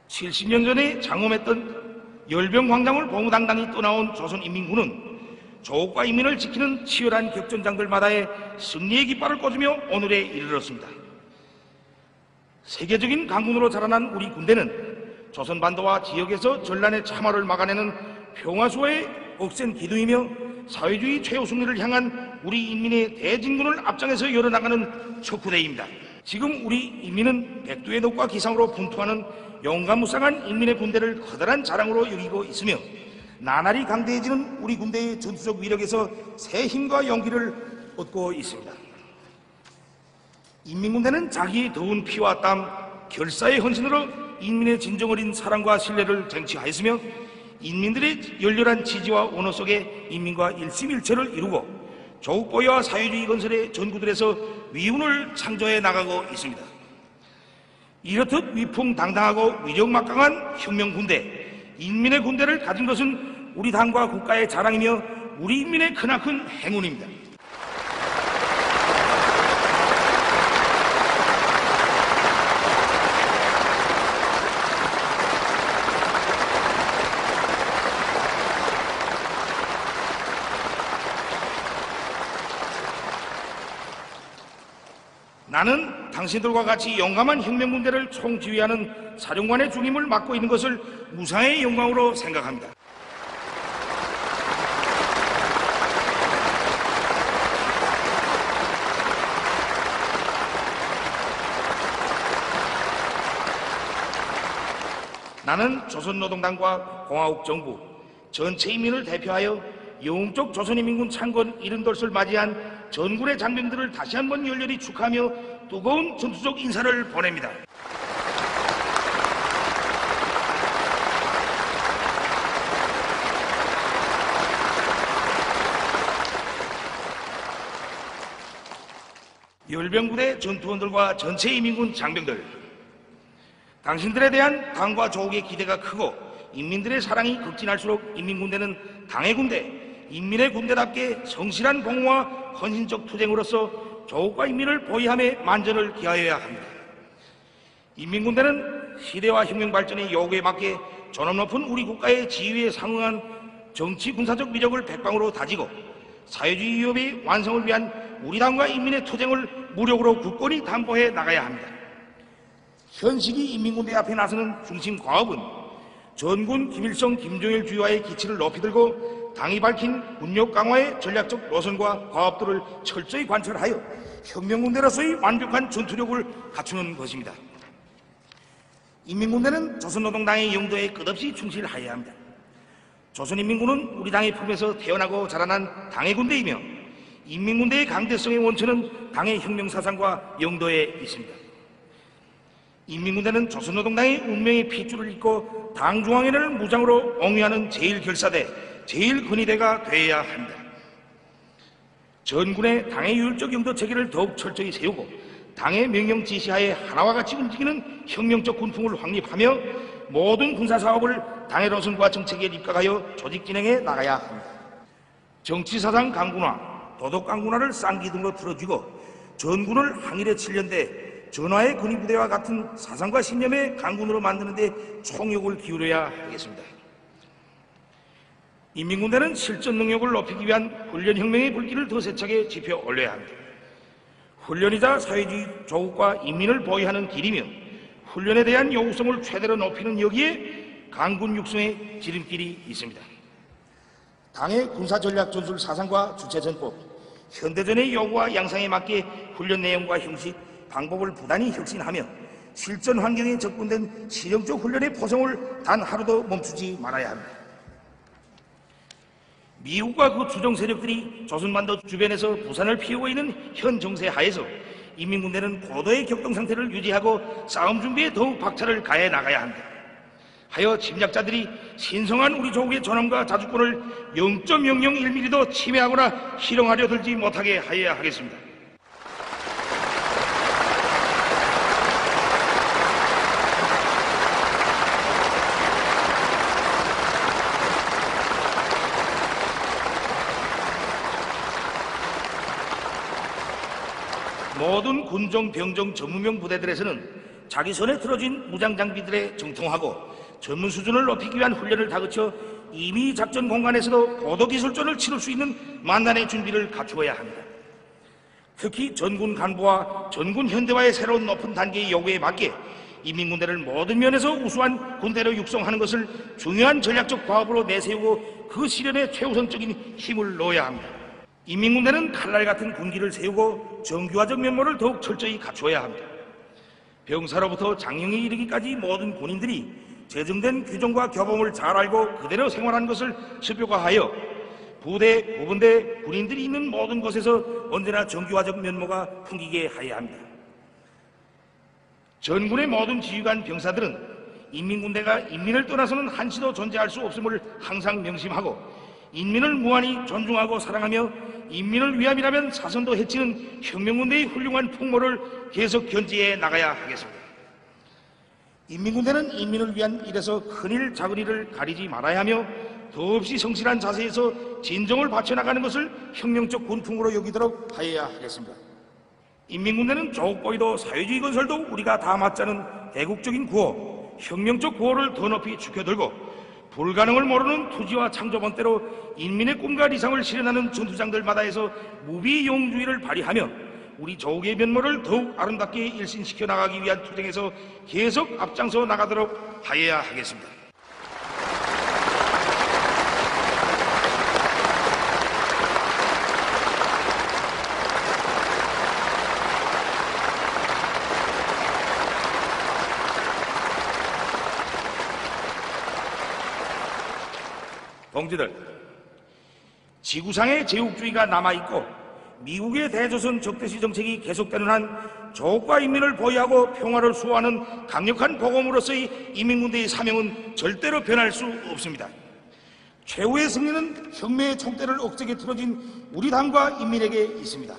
70년 전에 장엄했던 열병광장을 고무당당히 떠나온 조선인민군은 조국과 인민을 지키는 치열한 격전장들마다의 승리의 깃발을 꽂으며 오늘에 이르렀습니다. 세계적인 강군으로 자라난 우리 군대는 조선반도와 지역에서 전란의 참화를 막아내는 평화수호의 억센 기둥이며 사회주의 최후 승리를 향한 우리 인민의 대진군을 앞장에서 열어나가는 척후대입니다. 지금 우리 인민은 백두의 넋과 기상으로 분투하는 용감무쌍한 인민의 군대를 커다란 자랑으로 여기고 있으며 나날이 강대해지는 우리 군대의 전투적 위력에서 새 힘과 용기를 얻고 있습니다. 인민군대는 자기의 더운 피와 땀, 결사의 헌신으로 인민의 진정 어린 사랑과 신뢰를 쟁취하였으며 인민들의 열렬한 지지와 원호 속에 인민과 일심일체를 이루고 조국보위와 사회주의 건설의 전구들에서 위운을 창조해 나가고 있습니다. 이렇듯 위풍당당하고 위력막강한 혁명군대, 인민의 군대를 가진 것은 우리 당과 국가의 자랑이며 우리 인민의 크나큰 행운입니다. 나는 당신들과 같이 용감한 혁명군대를 총지휘하는 사령관의 중임을 맡고 있는 것을 무상의 영광으로 생각합니다. 나는 조선노동당과 공화국정부, 전체 인민을 대표하여 영웅적 조선인민군 창건 70돌을 맞이한 전군의 장병들을 다시 한번 열렬히 축하하며 뜨거운 전투적 인사를 보냅니다. 열병부대 전투원들과 전체 인민군 장병들, 당신들에 대한 당과 조국의 기대가 크고 인민들의 사랑이 극진할수록 인민군대는 당의 군대, 인민의 군대답게 성실한 공무와 헌신적 투쟁으로서 조국과 인민을 보위함에 만전을 기하여야 합니다. 인민군대는 시대와 혁명 발전의 요구에 맞게 존엄 높은 우리 국가의 지위에 상응한 정치 군사적 위력을 백방으로 다지고 사회주의 위협의 완성을 위한 우리 당과 인민의 투쟁을 무력으로 굳건히 담보해 나가야 합니다. 현 시기 인민군대 앞에 나서는 중심 과업은 전군 김일성, 김정일 주의와의 기치를 높이 들고 당이 밝힌 군력 강화의 전략적 노선과 과업들을 철저히 관철하여 혁명군대로서의 완벽한 전투력을 갖추는 것입니다. 인민군대는 조선노동당의 영도에 끝없이 충실하여야 합니다. 조선인민군은 우리 당의 품에서 태어나고 자라난 당의 군대이며 인민군대의 강대성의 원천은 당의 혁명사상과 영도에 있습니다. 인민군대는 조선노동당의 운명의 핏줄을 잇고 당 중앙회를 무장으로 옹위하는 제1결사대, 제1근위대가 되어야 합니다. 전군의 당의 유율적 영도 체계를 더욱 철저히 세우고 당의 명령 지시하에 하나와 같이 움직이는 혁명적 군풍을 확립하며 모든 군사사업을 당의 노선과 정책에 입각하여 조직 진행해 나가야 합니다. 정치사상 강군화, 도덕 강군화를 쌍기둥으로 틀어쥐고 전군을 항일의 7년대 전화의 근위부대와 같은 사상과 신념의 강군으로 만드는 데 총력을 기울여야 하겠습니다. 인민군대는 실전 능력을 높이기 위한 훈련혁명의 불길을 더 세차게 지펴 올려야 합니다. 훈련이자 사회주의 조국과 인민을 보위하는 길이며 훈련에 대한 요구성을 최대로 높이는 여기에 강군 육성의 지름길이 있습니다. 당의 군사전략 전술 사상과 주체전법, 현대전의 요구와 양상에 맞게 훈련 내용과 형식, 방법을 부단히 혁신하며 실전 환경에 접근된 실용적 훈련의 포성을 단 하루도 멈추지 말아야 합니다. 미국과 그 주정 세력들이 조선반도 주변에서 부산을 피우고 있는 현 정세 하에서 인민군대는 고도의 격동 상태를 유지하고 싸움 준비에 더욱 박차를 가해 나가야 한다. 하여 침략자들이 신성한 우리 조국의 전함과 자주권을 0.001mm도 침해하거나 희롱하려 들지 못하게 하여야 하겠습니다. 모든 군정, 병정, 전문병 부대들에서는 자기 손에 들어진 무장 장비들에 정통하고 전문 수준을 높이기 위한 훈련을 다그쳐 이미 작전 공간에서도 고도 기술전을 치를 수 있는 만단의 준비를 갖추어야 합니다. 특히 전군 간부와 전군 현대화의 새로운 높은 단계의 요구에 맞게 인민군대를 모든 면에서 우수한 군대로 육성하는 것을 중요한 전략적 과업으로 내세우고 그 실현에 최우선적인 힘을 넣어야 합니다. 인민군대는 칼날 같은 군기를 세우고 정규화적 면모를 더욱 철저히 갖추어야 합니다. 병사로부터 장령에 이르기까지 모든 군인들이 제정된 규정과 교범을 잘 알고 그대로 생활하는 것을 실효화하여 부대, 부분대, 군인들이 있는 모든 곳에서 언제나 정규화적 면모가 풍기게 하여야 합니다. 전군의 모든 지휘관 병사들은 인민군대가 인민을 떠나서는 한시도 존재할 수 없음을 항상 명심하고 인민을 무한히 존중하고 사랑하며 인민을 위함이라면 사선도 해치는 혁명군대의 훌륭한 풍모를 계속 견지해 나가야 하겠습니다. 인민군대는 인민을 위한 일에서 큰일 작은일을 가리지 말아야 하며 더없이 성실한 자세에서 진정을 바쳐나가는 것을 혁명적 군풍으로 여기도록 하여야 하겠습니다. 인민군대는 조국보위도 사회주의 건설도 우리가 다 맞자는 대국적인 구호, 혁명적 구호를 더 높이 죽여들고 불가능을 모르는 투지와 창조본 때로 인민의 꿈과理想을 실현하는 전투장들마다에서 무비용주의를 발휘하며 우리 조국의 면모를 더욱 아름답게 일신시켜 나가기 위한 투쟁에서 계속 앞장서 나가도록 하여야 하겠습니다. 동지들, 지구상의 제국주의가 남아있고 미국의 대조선 적대시 정책이 계속되는 한 조국과 인민을 보위하고 평화를 수호하는 강력한 보검으로서의 인민군대의 사명은 절대로 변할 수 없습니다. 최후의 승리는 혁명의 총대를 억제게 틀어진 우리 당과 인민에게 있습니다.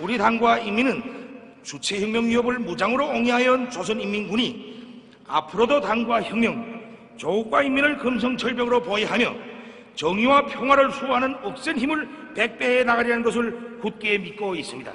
우리 당과 인민은 주체혁명 위협을 무장으로 옹이하여 조선인민군이 앞으로도 당과 혁명, 조국과 인민을 금성철벽으로 보위하며 정의와 평화를 수호하는 억센 힘을 백배해 나가리라는 것을 굳게 믿고 있습니다.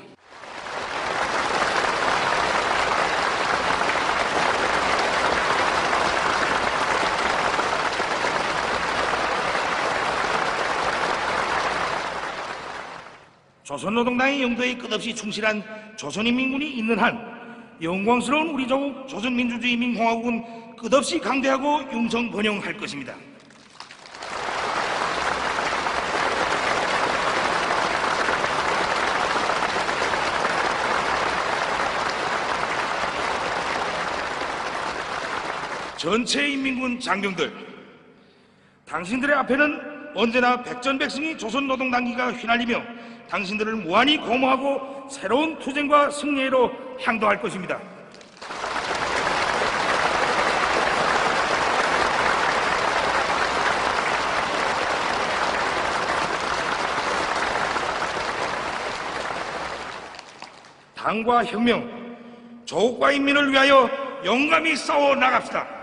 조선노동당의 영도에 끝없이 충실한 조선인민군이 있는 한 영광스러운 우리 조국 조선민주주의인민공화국은 끝없이 강대하고 융성번영할 것입니다. 전체 인민군 장병들, 당신들의 앞에는 언제나 백전백승이 조선노동당기가 휘날리며 당신들을 무한히 고마하고 새로운 투쟁과 승리로 향도할 것입니다. 당과 혁명, 조국과 인민을 위하여 용감히 싸워 나갑시다.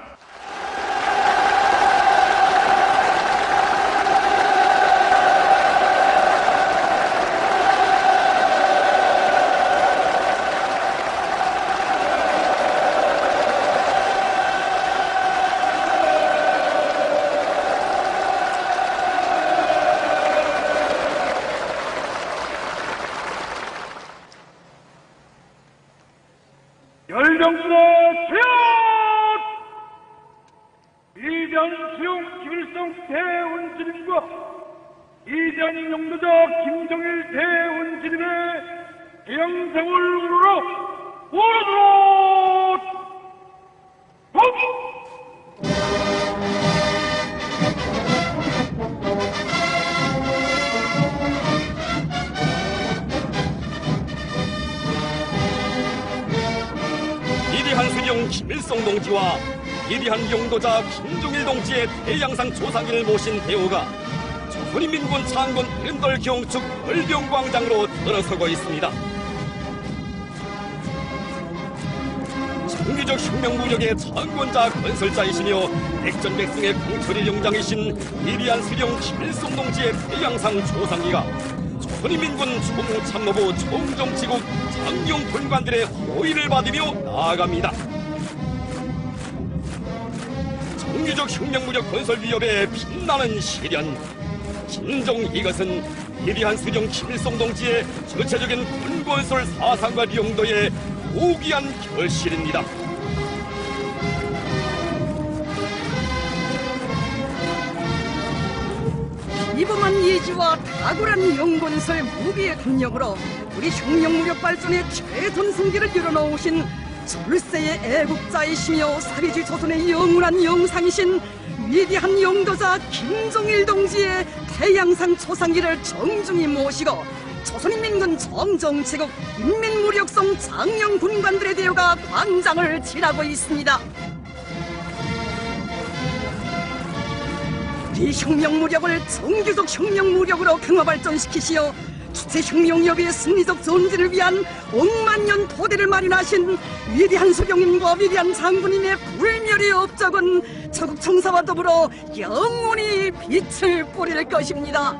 열병군의 최악! 이변수용 김일성 대원주민과 위대한 용도자 김정일 대원진님의 대양상을 우러러 모아들어 위대한 수령 김일성 동지와 위대한 용도자 김정일 동지의 대양상 조상기를 모신 대우가 조선인민군 창건 이른돌 경축 열병광장으로 들어서고 있습니다. 정규적 혁명무력의 창건자 건설자이시며 백전백승의 공철의 영장이신 위대한 수령 김일성 동지의 대양상 조상기가 조선인민군 총참모부 총정치국 장경군관들의 호의를 받으며 나아갑니다. 정규적 혁명무력 건설 위협에 빛나는 시련, 진정 이것은 위대한 수령 김일성 동지의 전체적인 군건설 사상과 용도의 고귀한 결실입니다. 이범한 예지와 탁월한 영건설 무기의 능력으로 우리 혁명무력 발전의 최전 승기를 이뤄놓으신 절세의 애국자이시며 사회주의 조선의 영원한 영상이신 위대한 용도자 김정일 동지의 태양상 초상기를 정중히 모시고 조선인민군 정정치국 인민무력성 장영군관들의 대우가 광장을 지나고 있습니다. 우리 혁명무력을 정규적 혁명무력으로 강화발전시키시어 주체혁명협의 승리적 전진을 위한 억만년 토대를 마련하신 위대한 소령님과 위대한 장군님의 불멸의 업적은 저국 청사와 더불어 영원히 빛을 뿌릴 것입니다.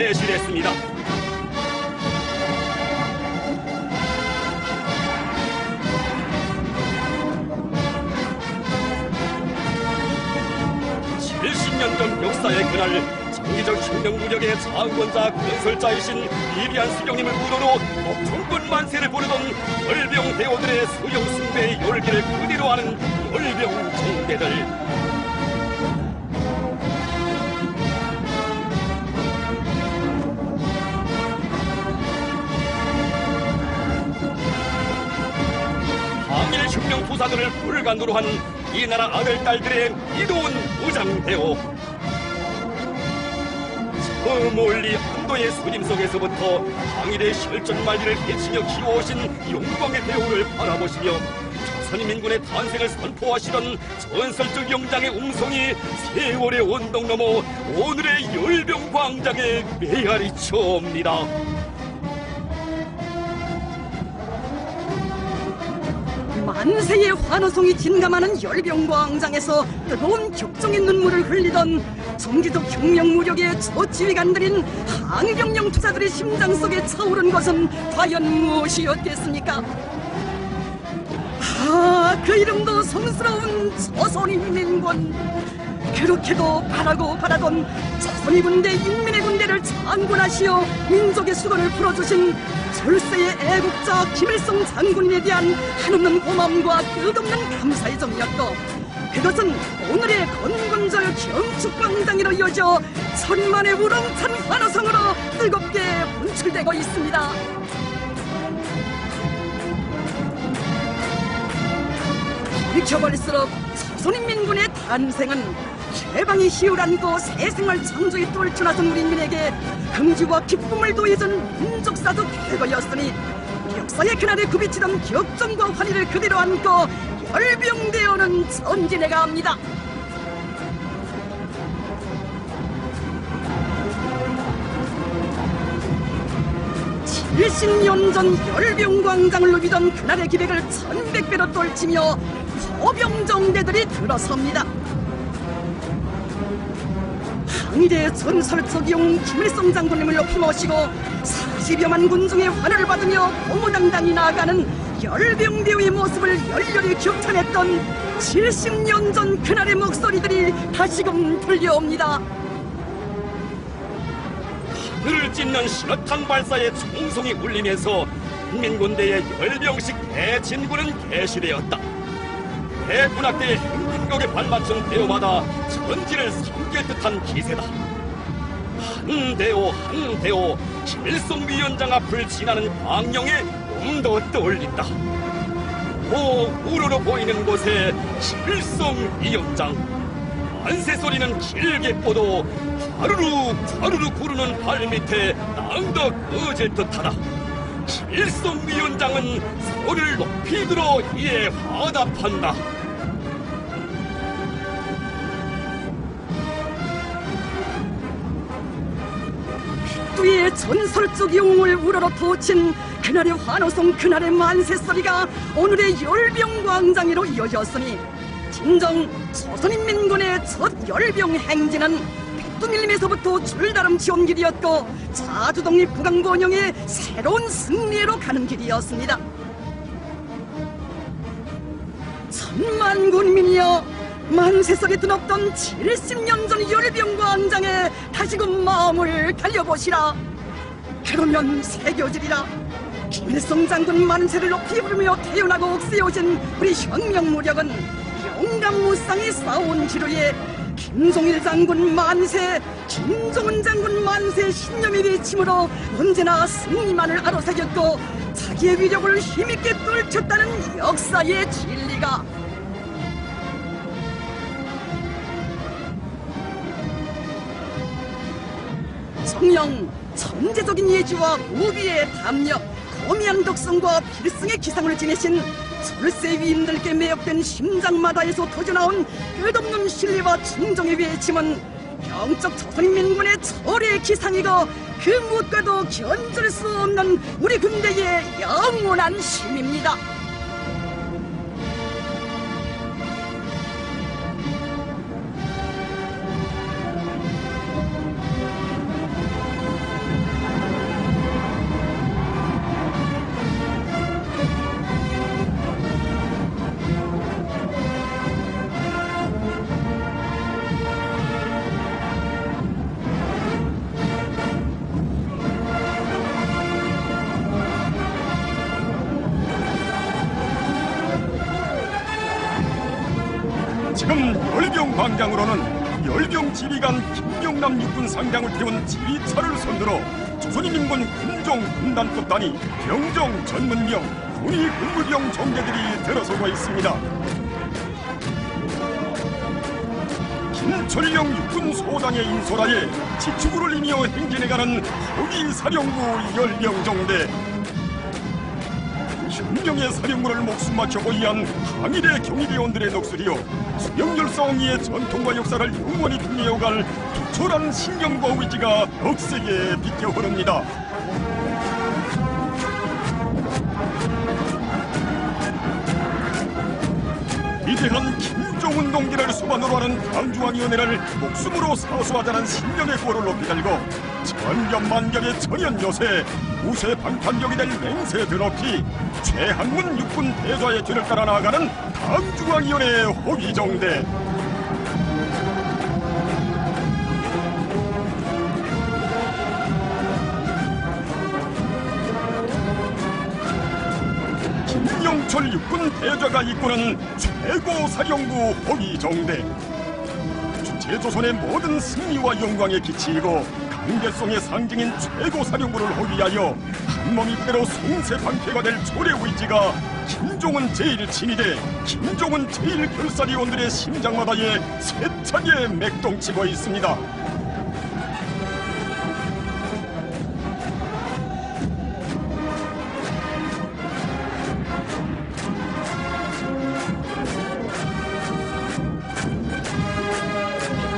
개시했습니다. (70년) 역사의 그날 정기적 혁명무력의 창건자 건설자이신 위대한 수령님을 무도로 정권 만세를 부르던 열병 대오들의 수령 숭배의 열기를 그대로 하는 열병 정대들. 항일 혁명 부사들을 불간으로 한 이 나라 아들 딸들의 이로운 무장대오. 저 멀리 한도의 수림 속에서부터 항일의 혈전말리를 해치며 키워오신 영광의 대오를 바라보시며 조선인민군의 탄생을 선포하시던 전설적 영장의 음성이 세월의 언덕 넘어 오늘의 열병광장에 메아리쳐옵니다. 만세의 환호성이 진감하는 열병광장에서 뜨거운 격정의 눈물을 흘리던 정기적 혁명무력의 저지휘관들인 항일혁명 투사들의 심장 속에 차오른 것은 과연 무엇이었겠습니까? 그 이름도 성스러운 조선인민군. 그렇게도 바라고 바라던 조선의 군대 인민의 군대를 창건하시어 민족의 수건을 풀어주신 철새의 애국자 김일성 장군에 대한 한없는 고마움과 끝없는 감사의 정이었고, 그것은 오늘의 건군절 경축광장으로 이어져 천만의 우렁찬 환호성으로 뜨겁게 분출되고 있습니다. 돌이켜볼수록 조선인민군의 탄생은 해방의 희을 안고 새 생활 창조에 떨쳐나선 우리 인민에게 긍지와 기쁨을 더해준 민족사도 대거였으니, 역사의 그날에 굽이치던 격정과 환희를 그대로 안고 열병되어는 전진해가 합니다. (70년) 전 열병광장을 누비던 그날의 기백을 1100배로 떨치며 포병정대들이 들어섭니다. 항일의 전설적 영웅 김일성 장군님을 높이 모시고 40여만 군중의 환호를 받으며 공호당당히 나아가는 열병대의 모습을 열렬히 격찬했던 70년 전 그날의 목소리들이 다시금 들려옵니다. 하늘을 찢는 신호탄 발사의 총성이 울리면서 인민군대의 열병식 대진군은 개시되었다. 대군악대의 행격에 발맞춘 대오마다 전진을 삼킬 듯한 기세다. 한 대오 김일성 위원장 앞을 지나는 광령에 몸도 떠올린다. 우르르 보이는 곳에 김일성 위원장, 만세 소리는 길게 뻗어 좌르르 구르는 발밑에 낭덕 꺼질 듯하다. 김일성 위원장은 소리를 높이 들어 이에 화답한다. 백두의 전설적 영웅을 우러러 터친 그날의 환호성, 그날의 만세 소리가 오늘의 열병광장으로 이어졌으니, 진정 조선인민군의 첫 열병 행진은 백두밀림에서부터 줄다름 지온 길이었고, 자주독립 국왕권영의 새로운 승리로 가는 길이었습니다. 천만 군민이여, 만세설이 드높던 70년 전 열병광장에 다시금 마음을 달려보시라. 그러면 새겨지리라. 김일성 장군 만세를 높이 부르며 태어나고 억세어진 우리 혁명무력은 용감무쌍히 싸운 지루에 김종일 장군 만세, 김종은 장군 만세 신념의 외침으로 언제나 승리만을 아로새겼고 자기의 위력을 힘있게 떨쳤다는 역사의 진리가, 정령 천재적인 예지와 무비의 담력, 거미한 덕성과 필승의 기상을 지니신 철새 위인들께 매혹된 심장마다에서 터져나온 끝없는 신뢰와 충정의 외침은 영적 조선인민군의 철의 기상이고, 그 무엇과도 견줄 수 없는 우리 군대의 영원한 힘입니다. 지금 열병광장으로는 열병 지휘관 김경남 육군 상장을 태운 지휘차를 손들어 조선인민군 군종 군단급 단위 병정 전문병 군의군무병 정대들이 들어서고 있습니다. 김철령 육군 소장의 인솔하에 지축을 이며 행진해가는 호기사령부 열병정대, 현명의 사령부를 목숨 바쳐 보위한 항일의 경위대원들의 넋을이요 수령열사옹이의 전통과 역사를 영원히 빛내어갈 투철한 신경과 의지가 억세게 비켜 흐릅니다. 위대한 김종은 동지를 수반으로 하는 강중앙위원회를 목숨으로 사수하자는 신념의 고를 높이 달고 천견만견의 천연요새, 우세 방탄력이 될 맹세 드높이 최한문 육군 대좌의 뒤를 따라 나아가는 강중앙위원회 호위정대. 패좌가 이끄는 최고사령부 호위정대. 주체조선의 모든 승리와 영광에 기치이고 강대성의 상징인 최고사령부를 호위하여 한몸이 그대로 송세방패가 될 조례의지가 김종은 제1친위대 김종은 제1결사리원들의 심장마다에 세차게 맥동치고 있습니다.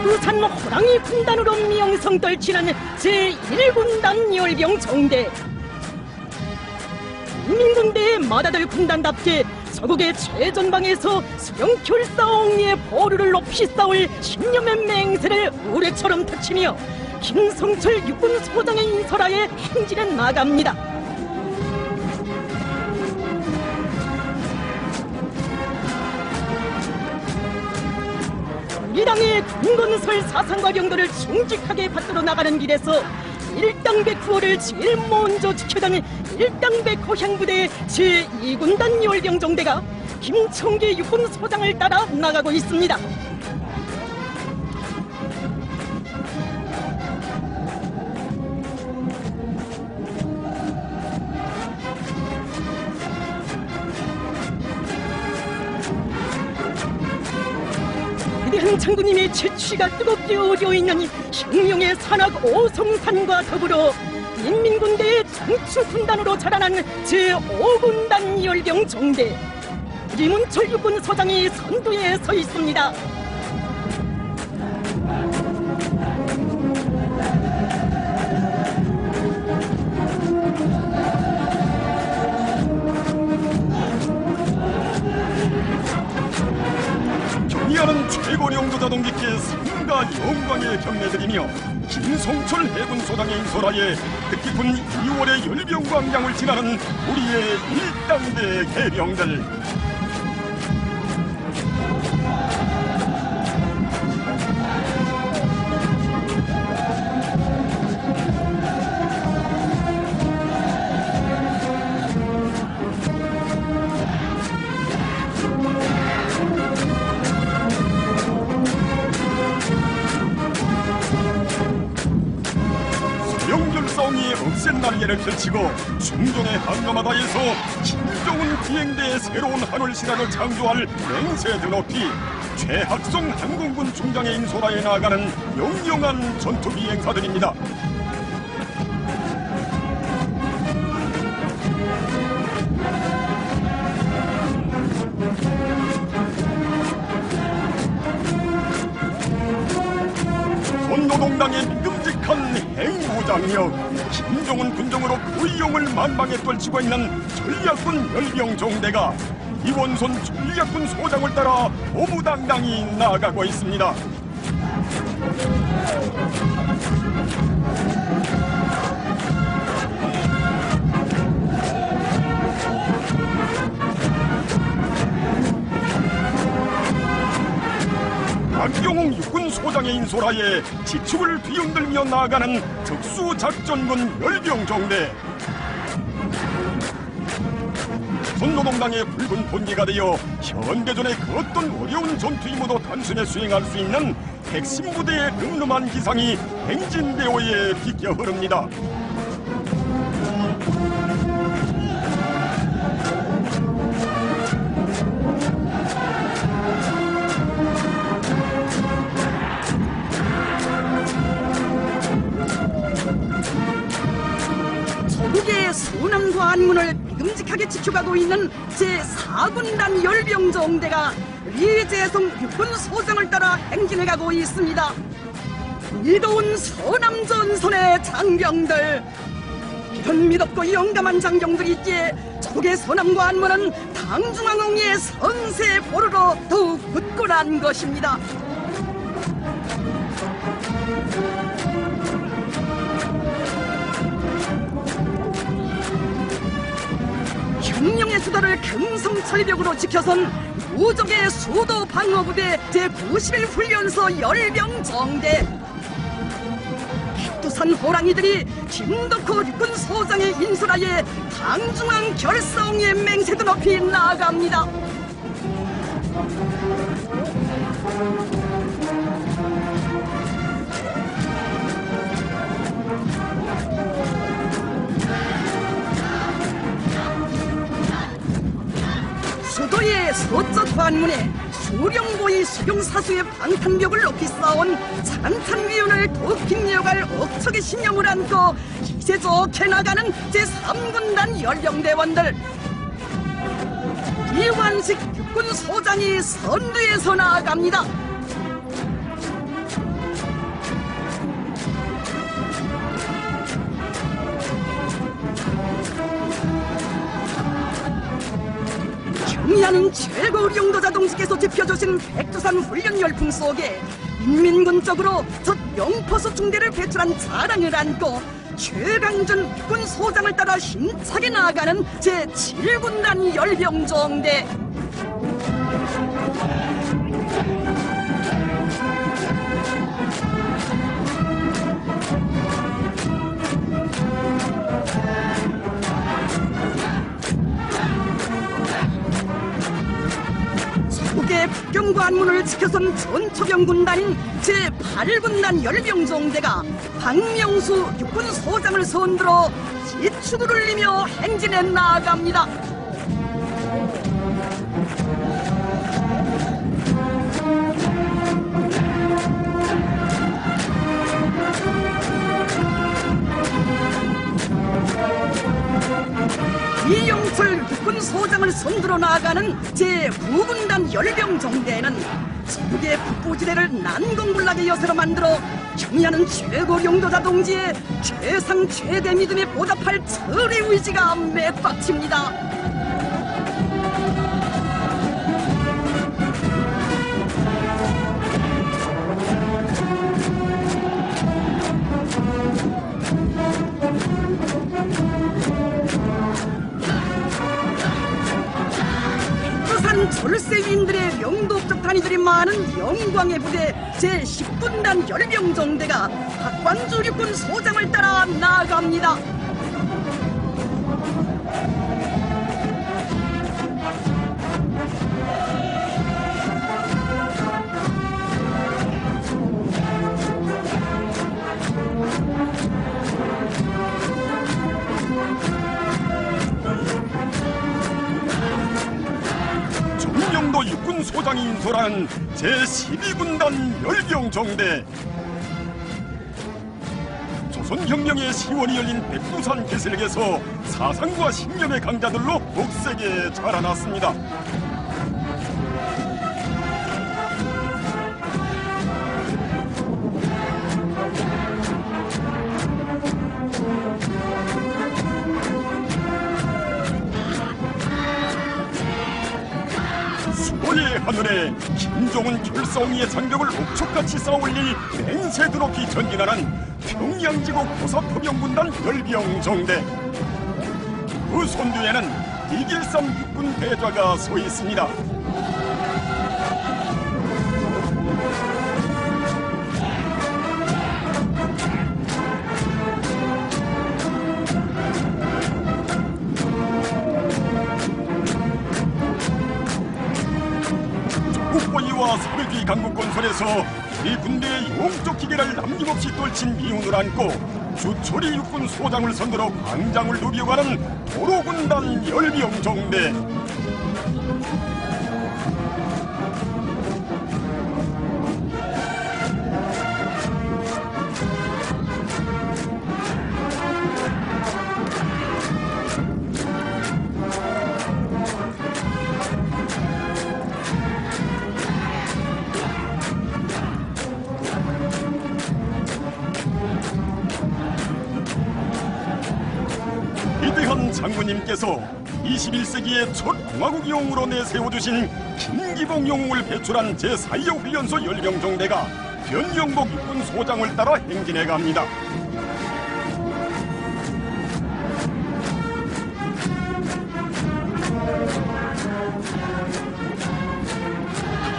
부산 호랑이 군단으로 명성떨치는 제1군단 열병 정대. 국민군대의 맏아들 군단답게 저국의 최전방에서 수령결사옹리의 보루를 높이 쌓을 신념의 맹세를 우레처럼 터치며 김성철 육군소장의 인설하에 행진해 나갑니다. 우리 당의 군건설 사상과 명도를 충직하게 받들어 나가는 길에서 일당백후호를 제일 먼저 지켜다닌 일당백호 향부대의 제2군단 열병정대가 김청기 육군소장을 따라 나가고 있습니다. 위대한 장군님의 채취가 뜨겁게 어려있는 혁명의 산악 오성산과 더불어 인민군대의 장추군단으로 자라난 제5군단 열병정대 리문철 육군소장이 선두에 서 있습니다. 경의하는 최고령도자 동지께 상가 영광의 경례드리며 김성철 해군소장의 인솔하에 뜻깊은 2월의 열병광장을 지나는 우리의 일당대 해병들. 영결사옹이 억센 날개를 펼치고 중종의 한가마다에서 김종은 비행대의 새로운 하늘 신화를 창조할 맹세 드높이 최학성 항공군 중장의 인솔하에 나아가는 영영한 전투 비행사들입니다. 노동당의 믿음직한 행무장력 김종은 군정으로 그 이용을 만방에 떨치고 있는 전략군 열병종대가 이원손 전략군 소장을 따라 오무당당히 나아가고 있습니다. 박경웅 육군소장의 인솔하에 지축을 뒤흔들며 나아가는 특수작전군 열병정대. 조선노동당의 붉은 본기가 되어 현대전의 그 어떤 어려운 전투 임무도 단순히 수행할 수 있는 핵심부대의 늠름한 기상이 행진대오에 비껴 흐릅니다. 저국의 소남과 안문을 믿음직하게 지켜가고 있는 제4군단 열병정대가 리재성 육군소장을 따라 행진해가고 있습니다. 이더운 서남전선의 장병들, 이런 믿었고 용감한 장병들이 있기에 저국의 서남과 안문은 당중앙홍의 선세 보루로 더욱 굳건한 것입니다. 혁명의 수도를 금성철벽으로 지켜선 무적의 수도 방어부대 제91훈련소 열병정대. 숱한 호랑이들이 김덕호 육군 소장의 인솔하에 당중앙 결성의 맹세도 높이 나아갑니다. 수도의 서쪽 관문에 수령고의 수용사수의 방탄벽을 높이 쌓아온 찬탄위원을 더욱 빛내어갈 억척의 신념을 안고 기세 좋게 나가는 제3군단 연령대원들. 이완식 육군소장이 선두에서 나아갑니다. 경의하는 최고 용도자 동지께서 지펴주신 백두산 훈련 열풍 속에 인민군 쪽으로 첫 영포수 중대를 배출한 자랑을 안고 최강준 육군 소장을 따라 힘차게 나아가는 제7군단 열병종대. 서북의 북경관문을 지켜선 전초병 군단인 제8군단 열병종대가 박명수 육군소장을 선두로 지축을 울리며 행진해 나아갑니다. 이영철 육군소장을 선두로 나아가는 제9군단 열병정대는 서북의 북부지대를 난공불락의 여세로 만들어 경의하는 최고 용도자 동지의 최상 최대 믿음에 보답할 철의 의지가 맥박칩니다. 졸세위인들의 명도업적 단위들이 많은 영광의 부대 제10군단 열병정대가 박광주 육군 소장을 따라 나아갑니다. 육군소장이 인솔한 제12군단 열병정대. 조선혁명의 시원이 열린 백두산 개슬에서 사상과 신념의 강자들로 벅세게 자라났습니다. 수호의 하늘에 김종은 결성위의 장벽을 옥촉같이 쌓아올릴 맹세 드높이 전진하는 평양지국 보사포병군단 열병정대. 그 선두에는 이길삼 육군 대좌가 서 있습니다. 북보이와 서백위 강국 건설에서 이 군대의 용적 기계를 남김없이 떨친 미운을 안고 주초리 육군 소장을 선두로 광장을 누비어가는 도로군단 열병정대. 위대한 장군님께서 21세기의 첫 공화국용으로 내세워주신 김기봉 영웅을 배출한 제4형 훈련소 열병정대가 변영복 육군 소장을 따라 행진해갑니다.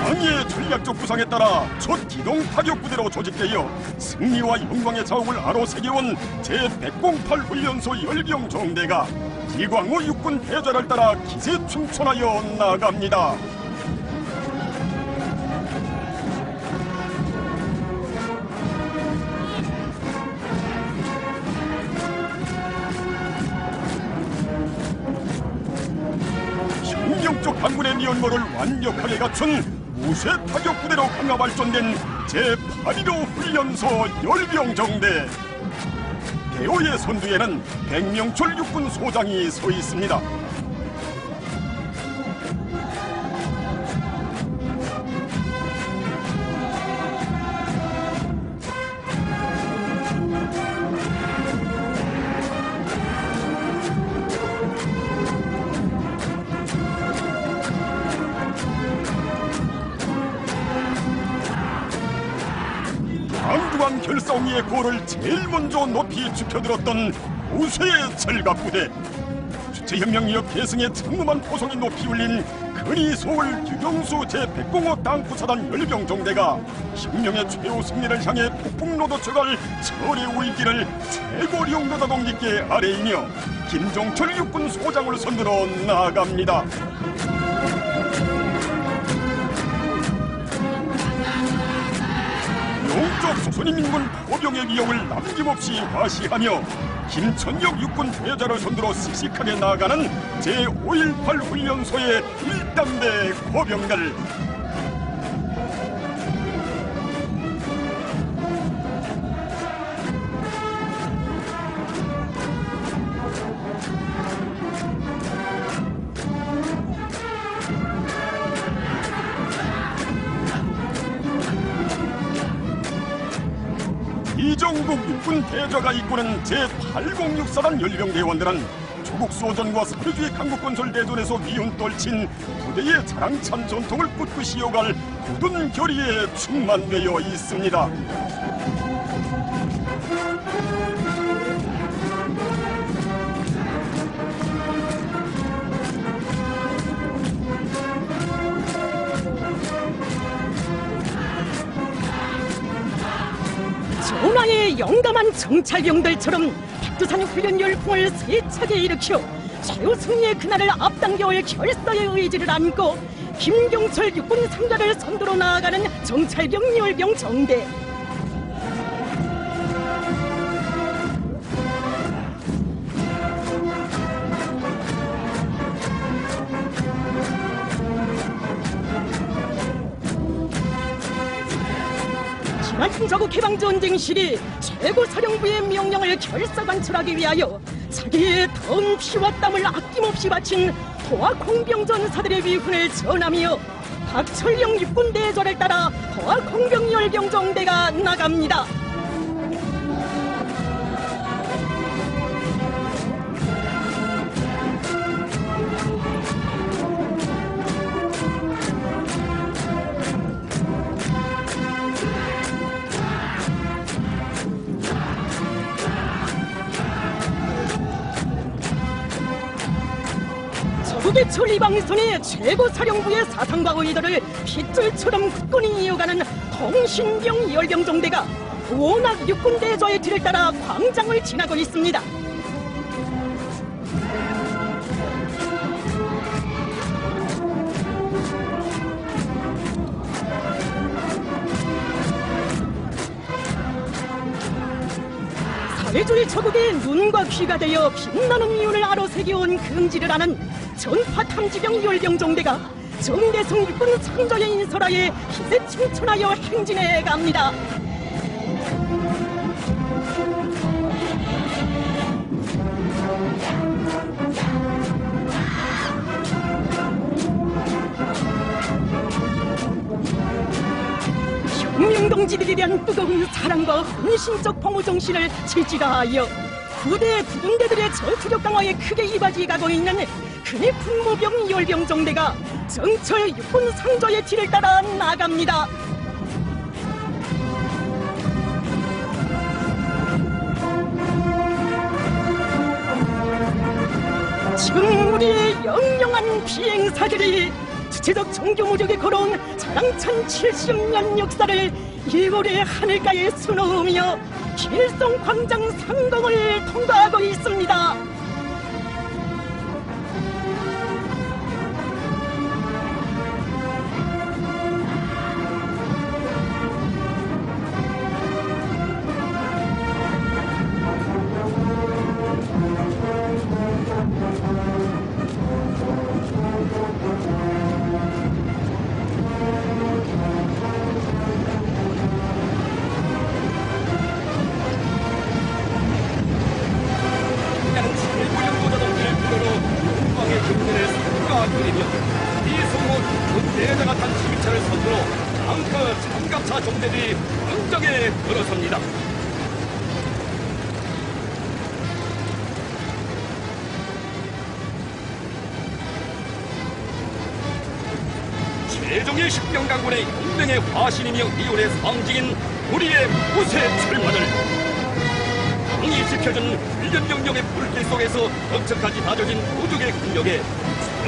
강의 전략적 부상 예상에 따라 첫 기동 타격 부대로 조직되어 승리와 영광의 자웅을 아로새겨온 제108 훈련소 열병 정대가 이광호 육군 대좌를 따라 기세충천하여 나갑니다. 혁명적 강군의 면모를 완벽하게 갖춘 무쇠 타격 부대로 강화 발전된 제815 훈련소 열병정대. 대호의 선두에는 백명철 육군 소장이 서 있습니다. 강두한 결사옹이의 고를 제일 먼저 높이 지켜들었던 우쇠의 철갑부대. 주체혁명 이역 계승의 장엄한 포성이 높이 울린 근위서울 유경수 제105 땅구사단 열병정대가 혁명의 최후 승리를 향해 폭풍 노도쳐갈 철의 울기를 최고령도다 동지께 아뢰이며 김종철 육군 소장을 선두로 나아갑니다. 영적 조선인민군 포병의 위용을 남김없이 과시하며 김천역 육군 대자를 선두로 씩씩하게 나아가는 제518 훈련소의 일당대 포병들. 이정국 육군 대좌가 이끄는 제806사단 열병대원들은 조국 수호전과 사회주의 강국건설 대전에서 미운 떨친 부대의 자랑찬 전통을 꿋꿋이 이어갈 굳은 결의에 충만되어 있습니다. 전하의 영감한 정찰병들처럼 백두산 훈련 열풍을 세차게 일으켜 최후 승리의 그날을 앞당겨올 결사의 의지를 안고 김경철 육군 3자를 선두로 나아가는 정찰병 열병 정대. 지난 자국 해방전쟁 시기 최고 사령부의 명령을 결사관철하기 위하여 자기의 더운 피와 땀을 아낌없이 바친 포화 공병전사들의 위훈을 전하며 박철영 육군 대좌를 따라 포화 공병 열병정대가 나갑니다. 적의철 이방선의 최고 사령부의 사상과 의도를 핏줄처럼 굳건히 이어가는 통신병 열병정대가 워낙 육군 대좌의 뒤를 따라 광장을 지나고 있습니다. 사회주의 저국의 눈과 귀가 되어 빛나는 이윤을 아로새겨온 긍지를 아는 전파 탐지병 열병정대가 정대성 육군 상저의 인설하에 기세충천하여 행진해 갑니다. 혁명동지들에 대한 뜨거운 사랑과 헌신적 pomo 정신을 질지라하여 부대 부분대들의 전투력 강화에 크게 이바지가고 있는 근위 풍모병 열병정대가 정철 육군 상저의 뒤를 따라 나갑니다. 지금 우리의 영영한 비행사들이 주체적 정규 무력에 걸어온 자랑찬 70년 역사를 2월의 하늘가에 수놓으며 김일성 광장 상공을 통과하고 있습니다. 정대들이 광장에 들어섭니다. 최종의 식병강군의 용맹의 화신이며 이혼의 상징인 우리의 무쇠 철문을 강이 지켜준 훈련명령의 불길 속에서 넉적까지 다져진 도적의 근력에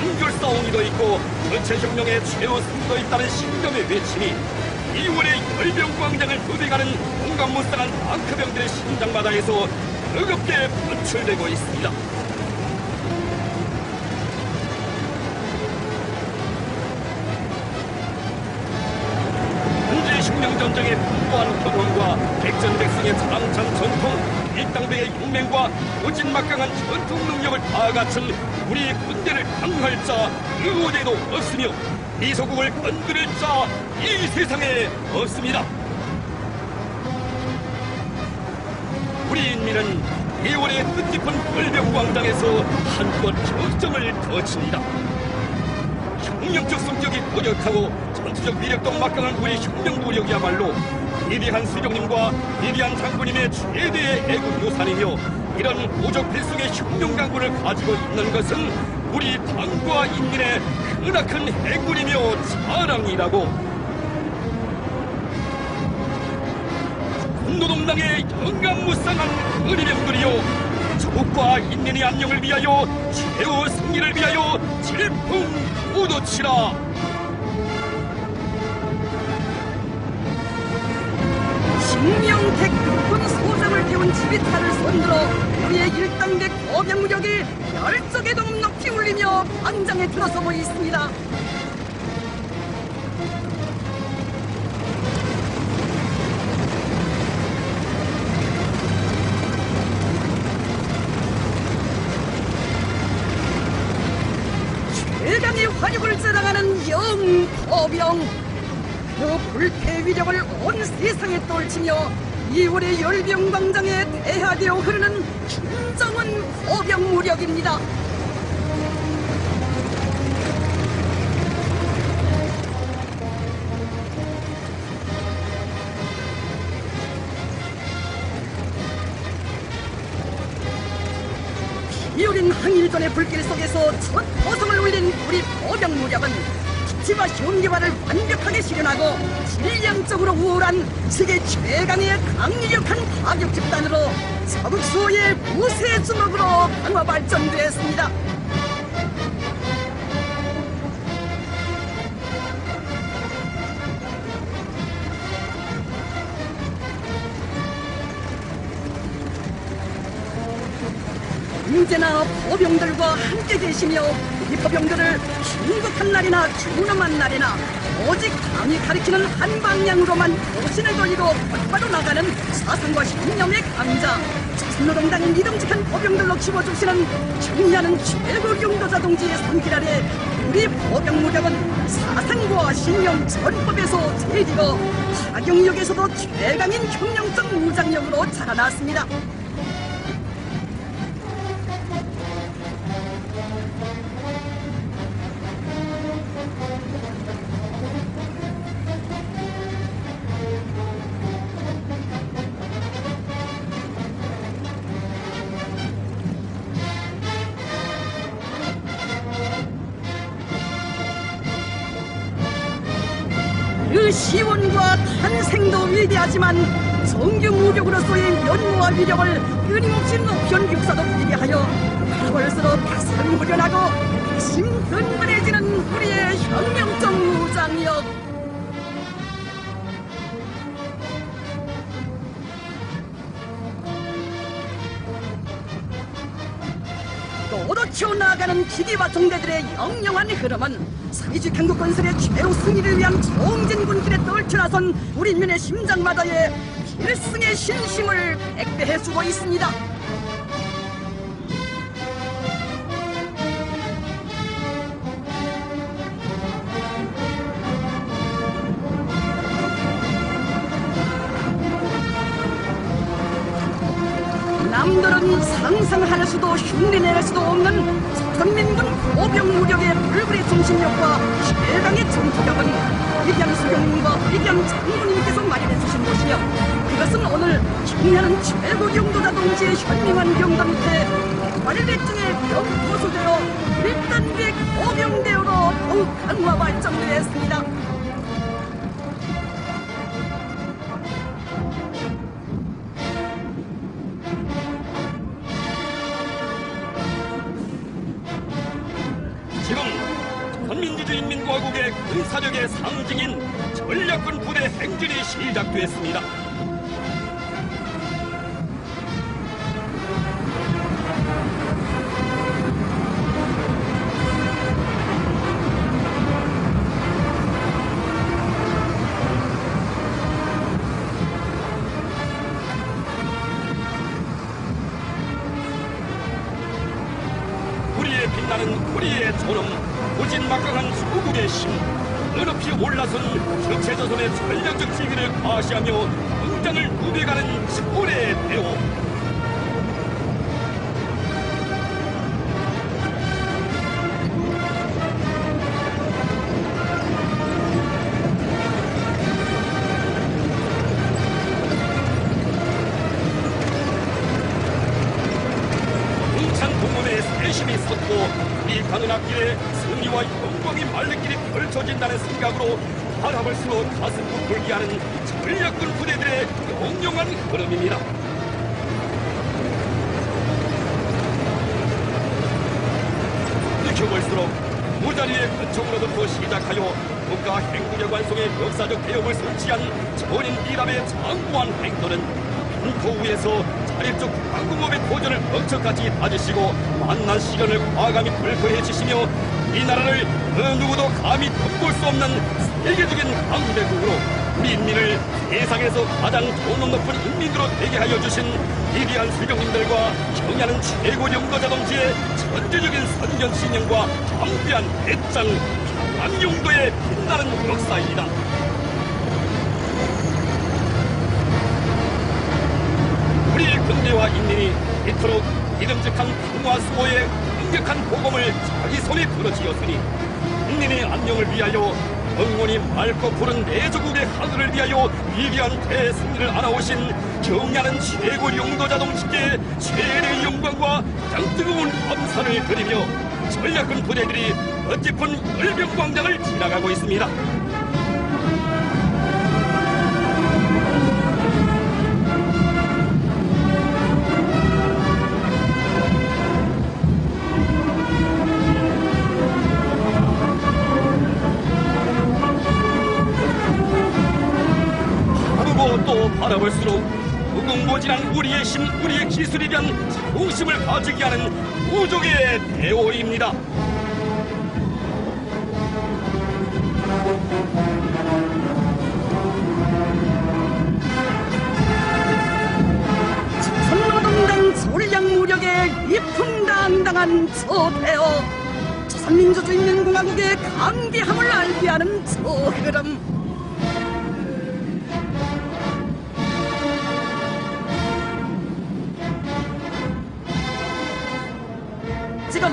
정결싸움이도 있고 전체혁명의 최후 승리도 있다는 신념의 외침이 2월의 열병광장을 부대가는 공감무쌍한 앙크병들의 심장마다에서 뜨겁게 분출되고 있습니다. 현재 혁명전쟁의 풍부한 경험과 백전백승의 자랑찬 전통, 일당백의 용맹과 오진막강한 전투 능력을 다 갖춘 우리 군대를 강할 자 그 어디에도 없으며 이 소국을 건드릴 자 이 세상에 없습니다. 우리 인민은 2월의 뜻깊은 열병광장에서 한껏 격정을 거칩니다. 혁명적 성격이 고력하고 전투적 위력도 막강한 우리 혁명무력이야말로 위대한 수령님과 위대한 장군님의 최대의 애국 유산이며 이런 오적 필승의 혁명강군을 가지고 있는 것은 우리 당과 인민의 크나큰 행운이며 자랑이라고. 노동당의 영감무쌍한 의리병들이여, 조국과 인민의 안녕을 위하여 최후 승리를 위하여 질풍우도치라. 신명택 군 소장을 태운 지휘타를 손들어 우리의 일당백 거병무력이 열적의 동 높이 울리며 광장에 들어서고 있습니다. 최강의 화력을 자랑하는 영거병, 그 불패의 위력을 온 세상에 떨치며 2월의 열병광장에 대하되어 흐르는 김정은 거병무력입니다. 피어린 항일전의 불길 속에서 첫 포성을 울린 우리 거병무력은 지와 현기화를 완벽하게 실현하고 질량적으로 우월한 세계 최강의 강력한 파격 집단으로 서북수호의 무쇠 주먹으로 강화 발전되었습니다. 언제나 포병들과 함께 계시며 이 포병들을 행복한 날이나 준엄한 날이나 오직 강이 가리키는 한 방향으로만 도신을 돌리고 곧바로 나가는 사상과 신념의 강자, 조선노동당의 믿음직한 포병들로 키워주시는 경의하는 최고 용도자 동지의 손길 아래 우리 포병무력은 사상과 신념 전법에서 제지고 파경력에서도 최강인 혁명적 무장력으로 자라났습니다. 그 시원과 탄생도 위대하지만 정규 무력으로서의 면모와 위력을 끊임없이 높여온 육사도 위대하여 벌스로 가슴 후련하고 심근근해지는 우리의 혁명적 무장력. 또렷이 나아가는 기계와 정대들의 영영한 흐름은 사회주의 강국 건설의 최후 승리를 위한 총진군길에 떨쳐나선 우리 인민의 심장마다의 필승의 신심을 백배해주고 있습니다. 남들은 상상할 수도 흉내낼 수도 없는 조선민군 보병 무력의 불굴의 정신력과 최강의 전투력은 위대한 수령님과 위대한 장군님께서 마련해 주신 것이며, 그것은 오늘 경례하는 최고 용도자 동지의 현명한 병단 밑에 발대증에 병포수되어 1단계 보병대우로 더욱 강화 발전되었습니다. 조선민주주의인민공화국의 군사력의 상징인 전략군 부대 행진이 시작됐습니다. 우리의 빛나는 우리의 존엄, 무진막강한 수국의 힘, 어높이 올라선 적체조선의 전략적 지위를 과시하며 당장을 누벼가는 초래의 대호. 동문의 세심이 섰고 이 가는 앞길에 승리와 영광이 말레길이 펼쳐진다는 생각으로 바라볼수록 가슴 부풀게 하는 전략군 부대들의 영영한 흐름입니다. 익혀볼수록 무자리의 근총으로부터 시작하여 국가 행군력 완성의 역사적 개혁을 설치한 전인 미람의 장구한 행도는 인코 위에서 자립적 한국법의 도전을 벅적같이 다지시고 만난 시련을 과감히 불허해지시며 이 나라를 그 누구도 감히 덮을 수 없는 세계적인 강대국으로 우리 인민을 세상에서 가장 존엄 높은 인민으로 되게 하여 주신 위대한 수령님들과 경애하는 최고 영도자 동지의 천재적인 선전 신념과 담대한 배짱, 평안용도의 빛나는 역사입니다. 우리 군대와 인민이 이토록 믿음직한 평화 수호의 강력한 보검을 자기 손에 들어쥐었으니 인민의 안녕을 위하여 영원히 맑고 푸른 내조국의 하늘을 위하여 위대한 대승리를 안아오신 경애하는 최고 용도자 동지께 최대의 영광과 가장 뜨거운 감사를 드리며 전략군 부대들이 어찌픈 열병광장을 지나가고 있습니다. 또 바라볼수록 무궁무진한 우리의 힘, 우리의 기술에 대한 자부심을 가지게 하는 우족의 대오입니다. 조선노동당 전략무력의 위풍당당한 저 대어, 조선민주주의인민공화국의 강대함을 알게 하는 저 흐름, 지금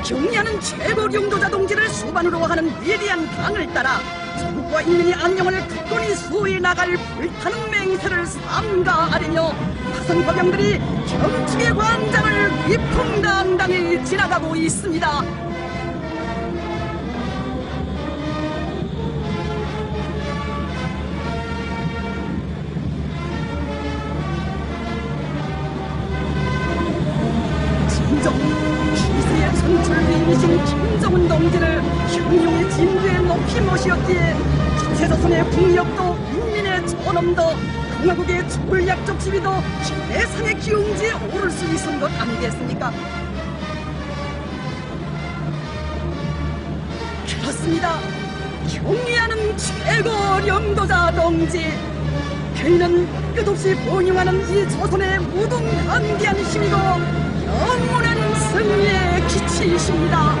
경애하는 최고 용도자 동지를 수반으로 하는 위대한 강을 따라 전국과 인민의 안녕을 굳건히 수호해 나갈 불타는 맹세를 삼가하리며 화성법영들이 경축의 광장을 위풍당당히 지나가고 있습니다. 진정 기세의 선출위이신 김정은 동지를 흉흉의 진주에 높이 모시었기에 주체조선의 국력도 인민의 존엄도 공화국의 전략적 지위도 최상의 기웅지에 오를 수 있은 것 아니겠습니까? 그렇습니다. 경의하는 최고領導者 동지, 그이는 끝없이 봉용하는 이 조선의 무궁한대한 힘이고 영원한 승리의 기치이십니다.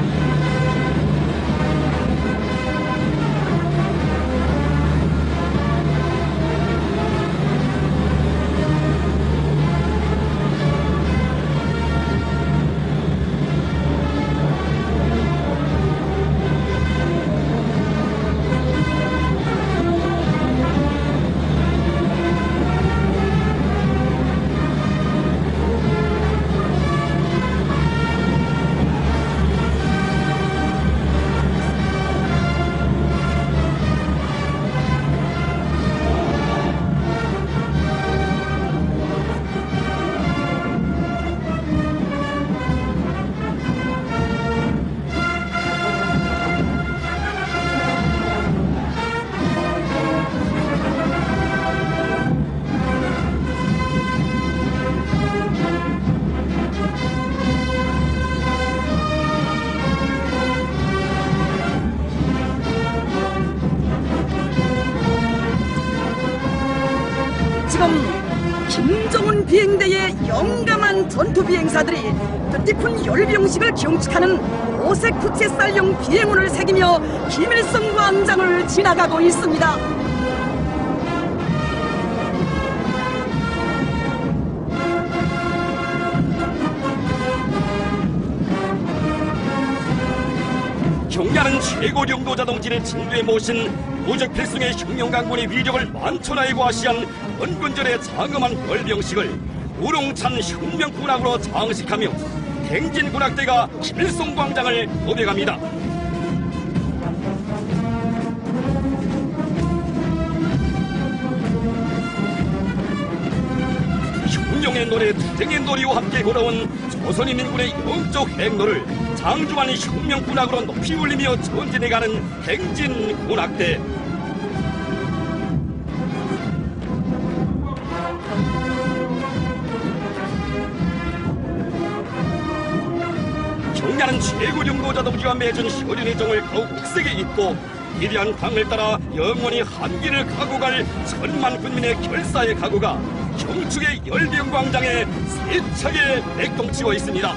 지금 김정은 비행대의 영감한 전투 비행사들이 뜻깊은 열병식을 경축하는 오색 부채살용 비행운을 새기며 김일성 광장을 지나가고 있습니다. 경야는 최고領導者 동지를 진두에 모신 무적 필승의 혁명강군의 위력을 만천하에 과시한 원군절의 장엄한 열병식을 우롱찬 혁명군악으로 장식하며 행진군악대가 김일성 광장을 도배갑니다. 혁명의 노래, 투쟁의 노래와 함께 걸어온 조선인민군의 영적 행로를 장중한 혁명군악으로 높이 올리며 전진해가는 행진군악대. 경야는 최고領導者 동지와 맺은 혈연의 정을 더욱 옥색에 잇고 위대한 당을 따라 영원히 한길을 가고 갈 천만 군민의 결사의 각오가 경축의 열병광장에 세차게 맥동치고 있습니다.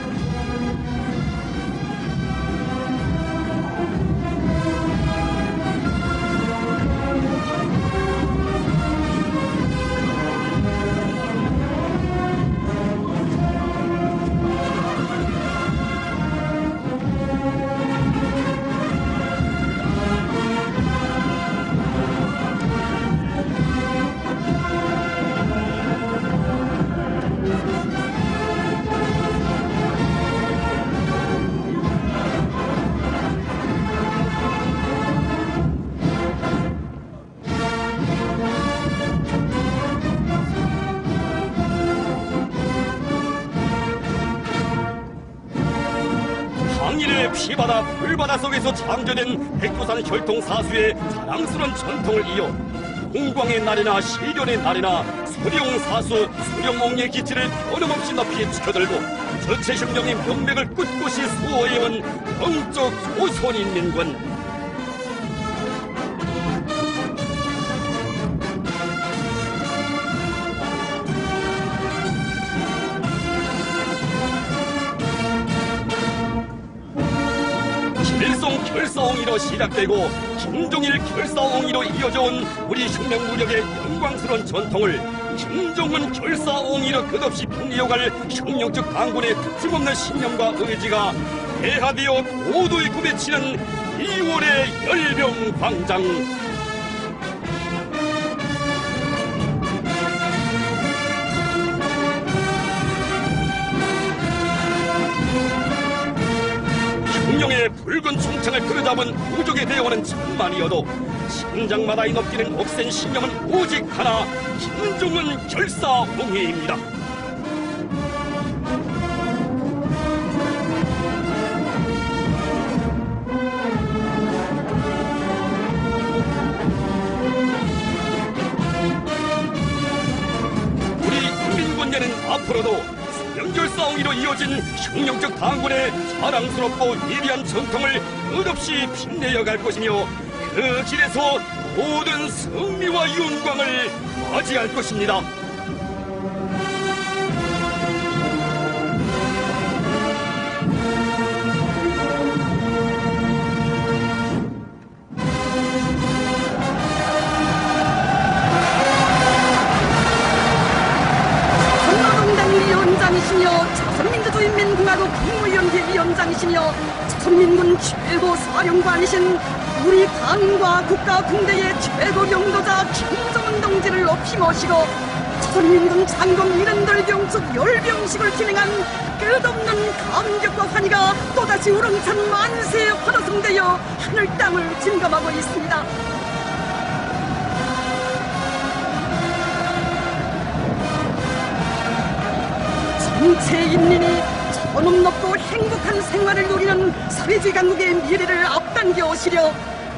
항일의 피바다 불바다 속에서 창조된 백두산 혈통 사수의 자랑스러운 전통을 이어 홍광의 날이나 실련의 날이나 소령사수 소령옹의 기치를 변함없이 높이 지켜들고 전체혁명의 명맥을 꿋꿋이 수호해온 영적 조선인민군. 김일성 결사옹이로 시작되고 김종일 결사옹이로 이어져온 우리 혁명무력의 영광스러운 전통을 김정은 결사옹이로 끝없이 빛내어갈 혁명적 강군의 틀림없는 신념과 의지가 대하되어 고도의 꿈에 치는 2월의 열병광장. 혁명의 붉은 총창을 끌어잡은 부족의 대원은 천만이어도 심장마다 넘기는 억센 신념은 오직 하나, 김정은 결사옹이입니다. 왕위로 이어진 혁명적 당군의 자랑스럽고 위대한 전통을 끝없이 빛내어 갈 것이며 그 길에서 모든 승리와 영광을 맞이할 것입니다. 위원장이시며 조선민주주의인민공화국 국무위원회 위원장이시며 조선민군 최고 사령관이신 우리 당과 국가 군대의 최고 영도자 김정은 동지를 높이 모시고 조선민군 장군 78병축 열병식을 진행한 끝없는 감격과 환희가 또다시 우렁찬 만세에 환호성되어 하늘 땅을 진감하고 있습니다. 전체 인민이 전업 높고 행복한 생활을 누리는 사회주의 강국의 미래를 앞당겨 오시려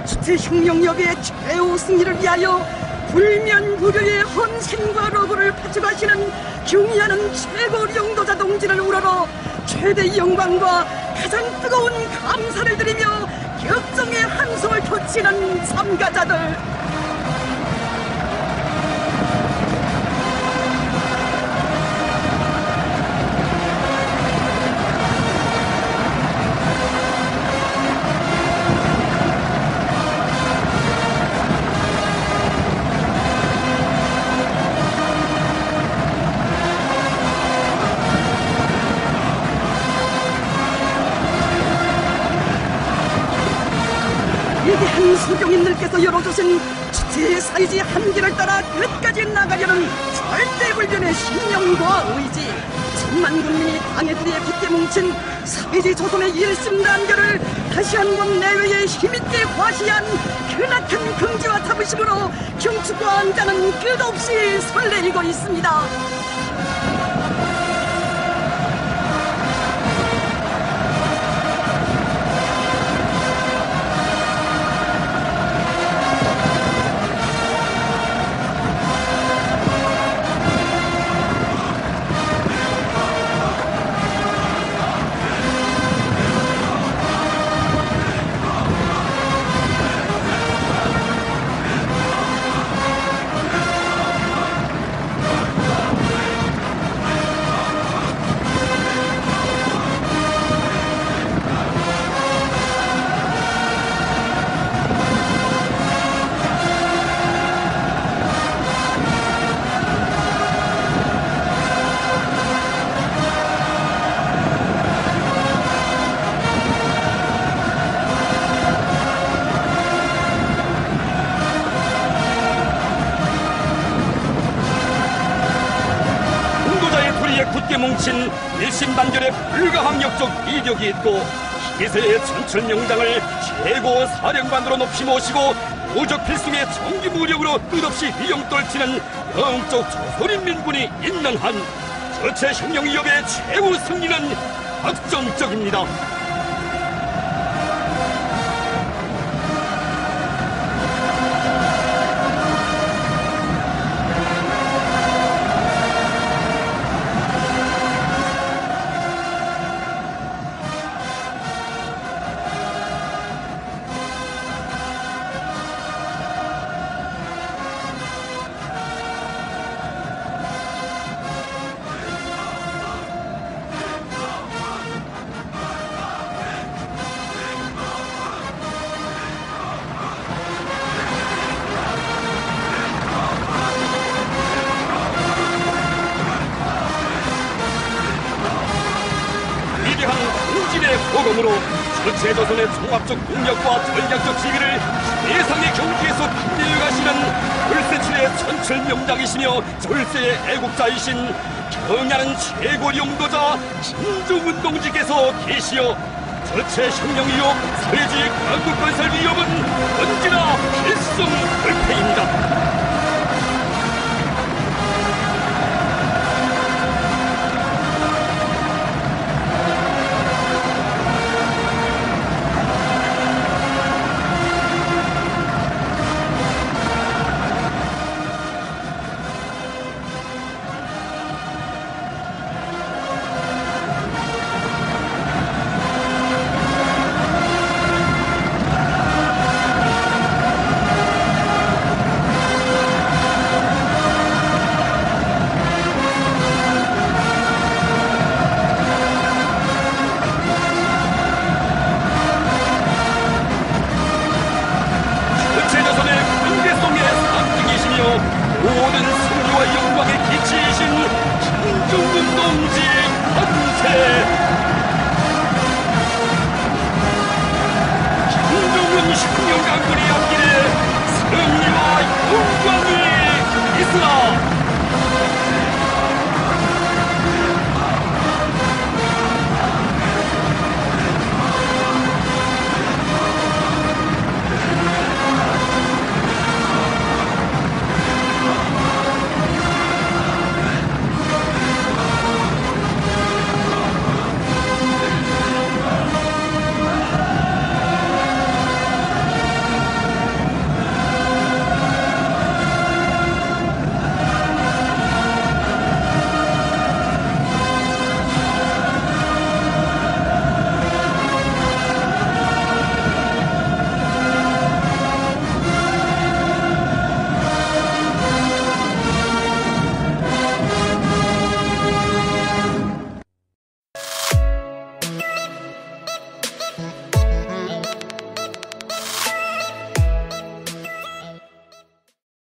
주체혁명력의 최후 승리를 위하여 불면불효의 헌신과 로고를 바쳐가시는 경의하는 최고 영도자 동지를 우러러 최대의 영광과 가장 뜨거운 감사를 드리며 격정의 한숨을 돋치는 참가자들, 위대한 수경인들께서 열어주신 주체의 사이지 한계를 따라 끝까지 나가려는 절대불변의 신념과 의지, 천만 국민이 당의 뿌리에 굳게 뭉친 사회주의 조선의 일심단결을 다시 한번 내외에 힘있게 과시한 크나큰 긍지와 자부심으로 경축과 안장은 끝없이 설레이고 있습니다. 굳게 뭉친 일심단결의 불가항력적 이력이 있고 기세의 천천명장을 최고 사령관으로 높이 모시고 무적 필승의 정기무력으로 끝없이 위용떨치는 영적 조선인민군이 있는 한 전체 혁명위협의 최후 승리는 확정적입니다. 보검으로 전체 조선의 종합적 능력과 전략적 지위를 세상의 경기에서 빛내어 가시는 불세출의 천철명장이시며 절세의 애국자이신 경야는 최고 영도자 김정은 동지께서 계시어 전체 혁명위협, 사회주의 강국 건설 위협은 언제나 필승불패입니다.